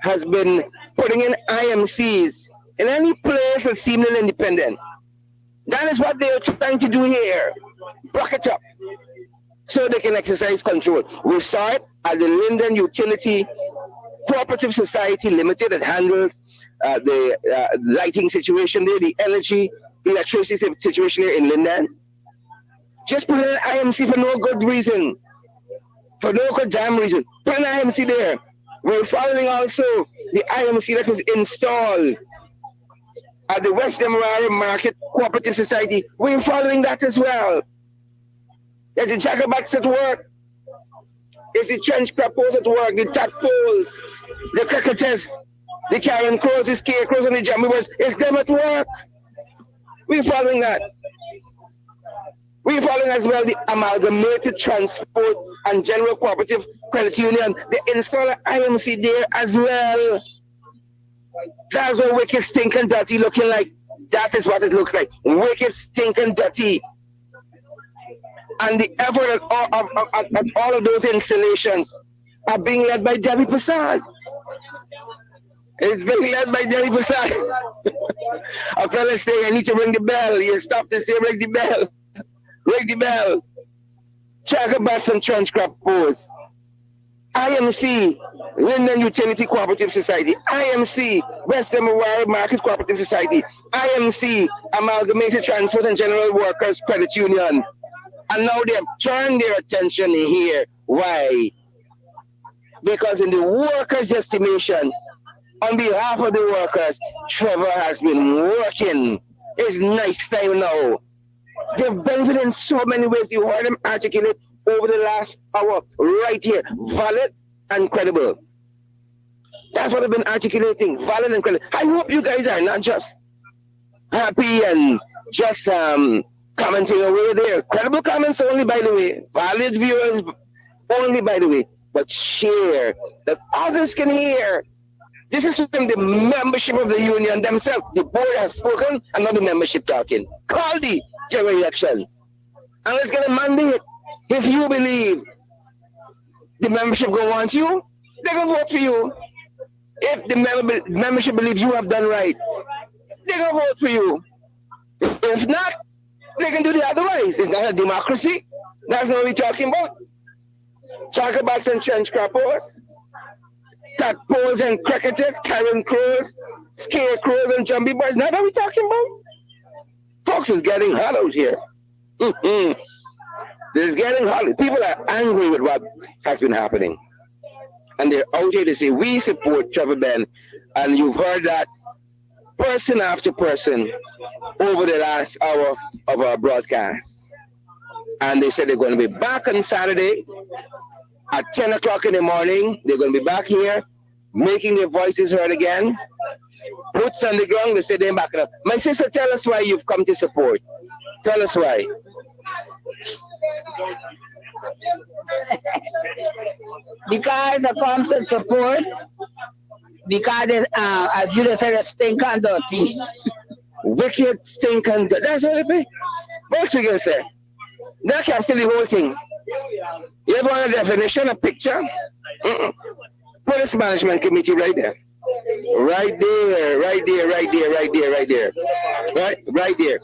A: has been putting in IMCs in any place that seems independent. That is what they're trying to do here. Block it up so they can exercise control. We saw it at the Linden Utility Cooperative Society Limited that handles the lighting situation there, the energy, electricity situation here in Linden. Just put an IMC for no good reason. For no good damn reason. Put an IMC there. We're following also the IMC that was installed at the West Demerara Market Cooperative Society. We're following that as well. There's the jagabats at work. There's the trench crappos at work, the tadpoles, the cricketers, the carrion crows, the scarecrows, and the jumpy birds. It's them at work. We're following that. We're following as well the Amalgamated Transport and General Cooperative Credit Union. They install an IMC there as well. That's what wicked, stinking, dirty looking like. That is what it looks like. Wicked, stinking, dirty. And the effort at all of those installations are being led by Debbie Prasad. It's being led by Debbie Prasad. A fella saying, I need to ring the bell. You stop to say, ring the bell. Ring the bell. Jagabats and trench crappos. IMC, Linden Utility Cooperative Society. IMC, West Demerara Market Cooperative Society. IMC, Amalgamated Transport and General Workers Credit Union. And now they've turned their attention here. Why? Because in the workers' estimation, on behalf of the workers, Trevor has been working. It's nice time now. They've benefited in so many ways. You heard them articulate over the last hour right here. Valid and credible. That's what I've been articulating. Valid and credible. I hope you guys are not just happy and just commenting away there. Credible comments only, by the way. Valid viewers only, by the way. But share that others can hear. This is from the membership of the union themselves. The board has spoken and not the membership talking. Call the general election. And let's get a mandate. If you believe the membership go want you, they gonna vote for you. If the membership believes you have done right, they gonna vote for you. If not, they can do the otherwise. It's not a democracy. That's not what we're talking about. Jagabats and trench crappos, tadpoles and cricketers, carrion crows, scarecrows and jumpy birds. Not what we're talking about. Folks, it's getting hot out here. It's getting hot. People are angry with what has been happening. And they're out here to say, we support Trevor Ben. And you've heard that person after person over the last hour of our broadcast. And they said they're going to be back on Saturday at 10 o'clock in the morning. They're going to be back here making their voices heard again. Boots on the ground, they say they're back up. My sister, tell us why you've come to support. Tell us why.
L: Because I come to support, because as you just said, it stink and dirty.
A: Wicked, stink and dirty. That's what it be. What's we going to say? That can't say the whole thing. You ever want a definition, a picture? Police Management Committee right there. Right there, right there, right there, right there, right there. Right there.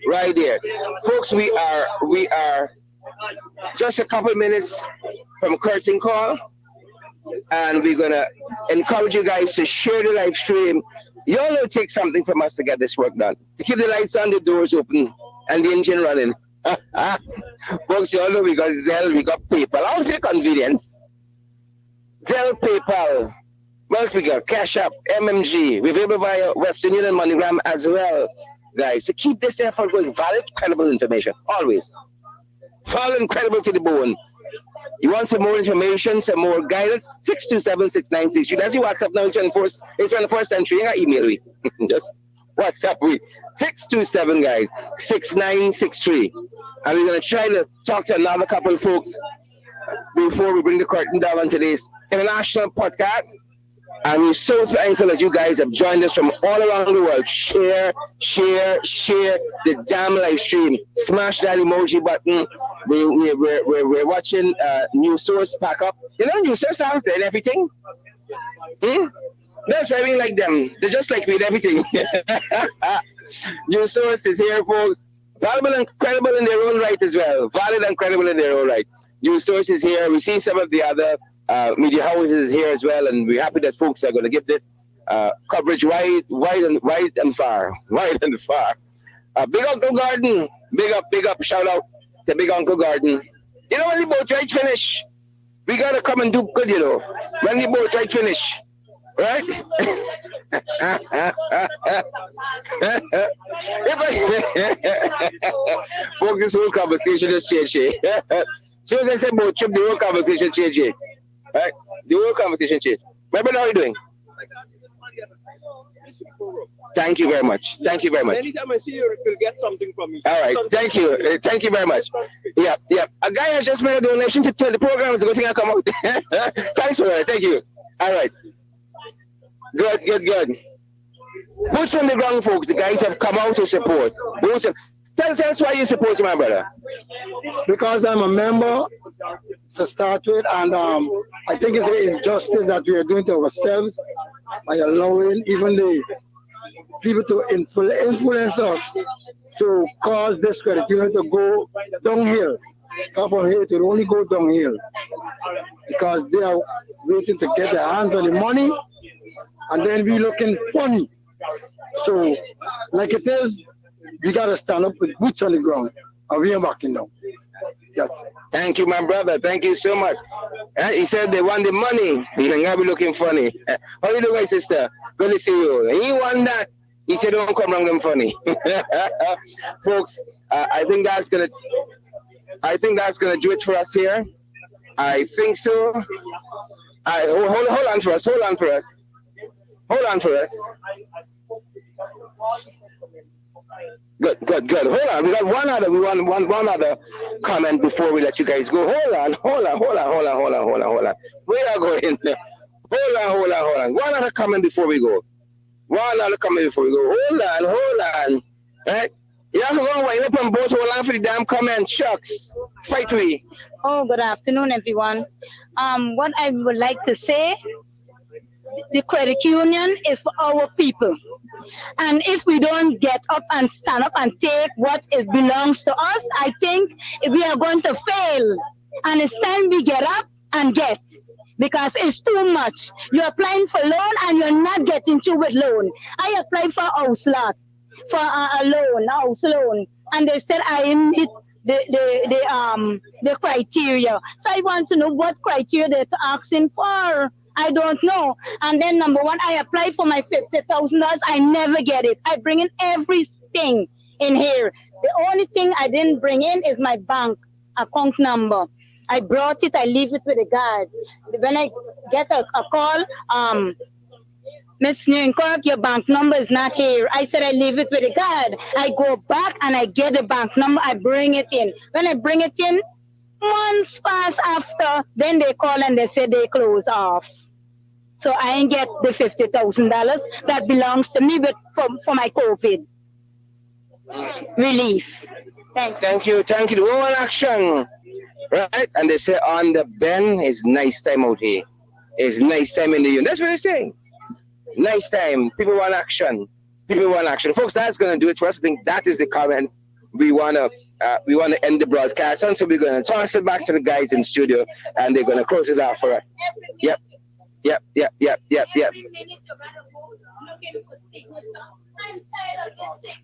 A: Right there. Folks, we are just a couple minutes from curtain call. And we're gonna encourage you guys to share the live stream. You all know it takes something from us to get this work done. To keep the lights on, the doors open, and the engine running. Folks, you all know we got Zelle, we got PayPal. All for convenience. Zelle, PayPal. What else we got? Cash App, MMG. We're able via Western Union MoneyGram as well. guys, to keep this effort going. Valid, credible information, always. Valid and credible to the bone. You want some more information, some more guidance? 627-6963. That's your WhatsApp now. It's 21st century. You got email me. Just WhatsApp me. 627 guys, 6963. And we're gonna try to talk to another couple of folks before we bring the curtain down on today's international podcast. And we're so thankful that you guys have joined us from all around the world. Share the damn live stream. Smash that emoji button. We're watching New Source pack up. You know, New Source sounds and everything. That's why we like them. They're just like with everything. New Source is here, folks. Valuable and credible in their own right as well. Valid and credible in their own right. New Source is here. We see some of the other media houses here as well, and we're happy that folks are going to give this coverage wide and far. Big Uncle Garden, big up, shout out to Big Uncle Garden. You know, when the boat ride finish, we gotta come and do good. You know, when the boat ride finish, right? Folks, this whole conversation has changed. So as I said boat trip, the whole conversation changed. Right? The whole conversation changed. My brother, how are you doing? Thank you very much. Thank you very much.
P: Anytime I see you, you'll get something from me.
A: All right. Thank you. Thank you very much. Yeah. A guy has just made a donation to the program. It's a good thing I come out. Thanks for that. Thank you. All right. Good. Boots on the ground, folks. The guys have come out to support. Tell us why you support my brother.
L: Because I'm a member to start with, and I think it's an injustice that we are doing to ourselves by allowing even the people to influence us to cause this credit union to go downhill. Come from here to only go downhill because they are waiting to get their hands on the money, and then we looking funny. So, like it is, we gotta stand up with boots on the ground, and we are backing down. Yes.
A: Thank you, my brother. Thank you so much. He said they want the money. You're gonna be looking funny. How you doing, my sister? Good to see you. He want that. He said, "Don't come around them funny." Folks, I think that's gonna do it for us here. I think so. Hold on for us. Hold on for us. Good. Hold on. We got one other comment before we let you guys go. Hold on. Where are going? Hold on. One other comment before we go. Hold on. Right? You have to go and wind up on both. Hold on for the damn comment. Shucks. Fight we.
D: Oh, good afternoon, everyone. What I would like to say, the credit union is for our people. And if we don't get up and stand up and take what belongs to us, I think we are going to fail. And it's time we get up and get. Because it's too much. You're applying for loan and you're not getting through with loan. I applied for a house lot, for a house loan. And they said I need the criteria. So I want to know what criteria they're asking for. I don't know. And then number one, I applied for my $50,000. I never get it. I bring in everything in here. The only thing I didn't bring in is my bank account number. I brought it. I leave it with the guard. When I get a call, Miss Newkirk, your bank number is not here. I said I leave it with the guard. I go back and I get the bank number. I bring it in. When I bring it in, months pass after, then they call and they say they close off. So I ain't get the $50,000 that belongs to me for my COVID relief.
A: Thank you. The woman action. Right? And they say on the bend is nice time out here. It's nice time in the union. That's what they're saying. Nice time. People want action. Folks, that's gonna do it for us. I think that is the comment we wanna end the broadcast on. So we're gonna toss it back to the guys in studio and they're gonna close it out for us. Yep.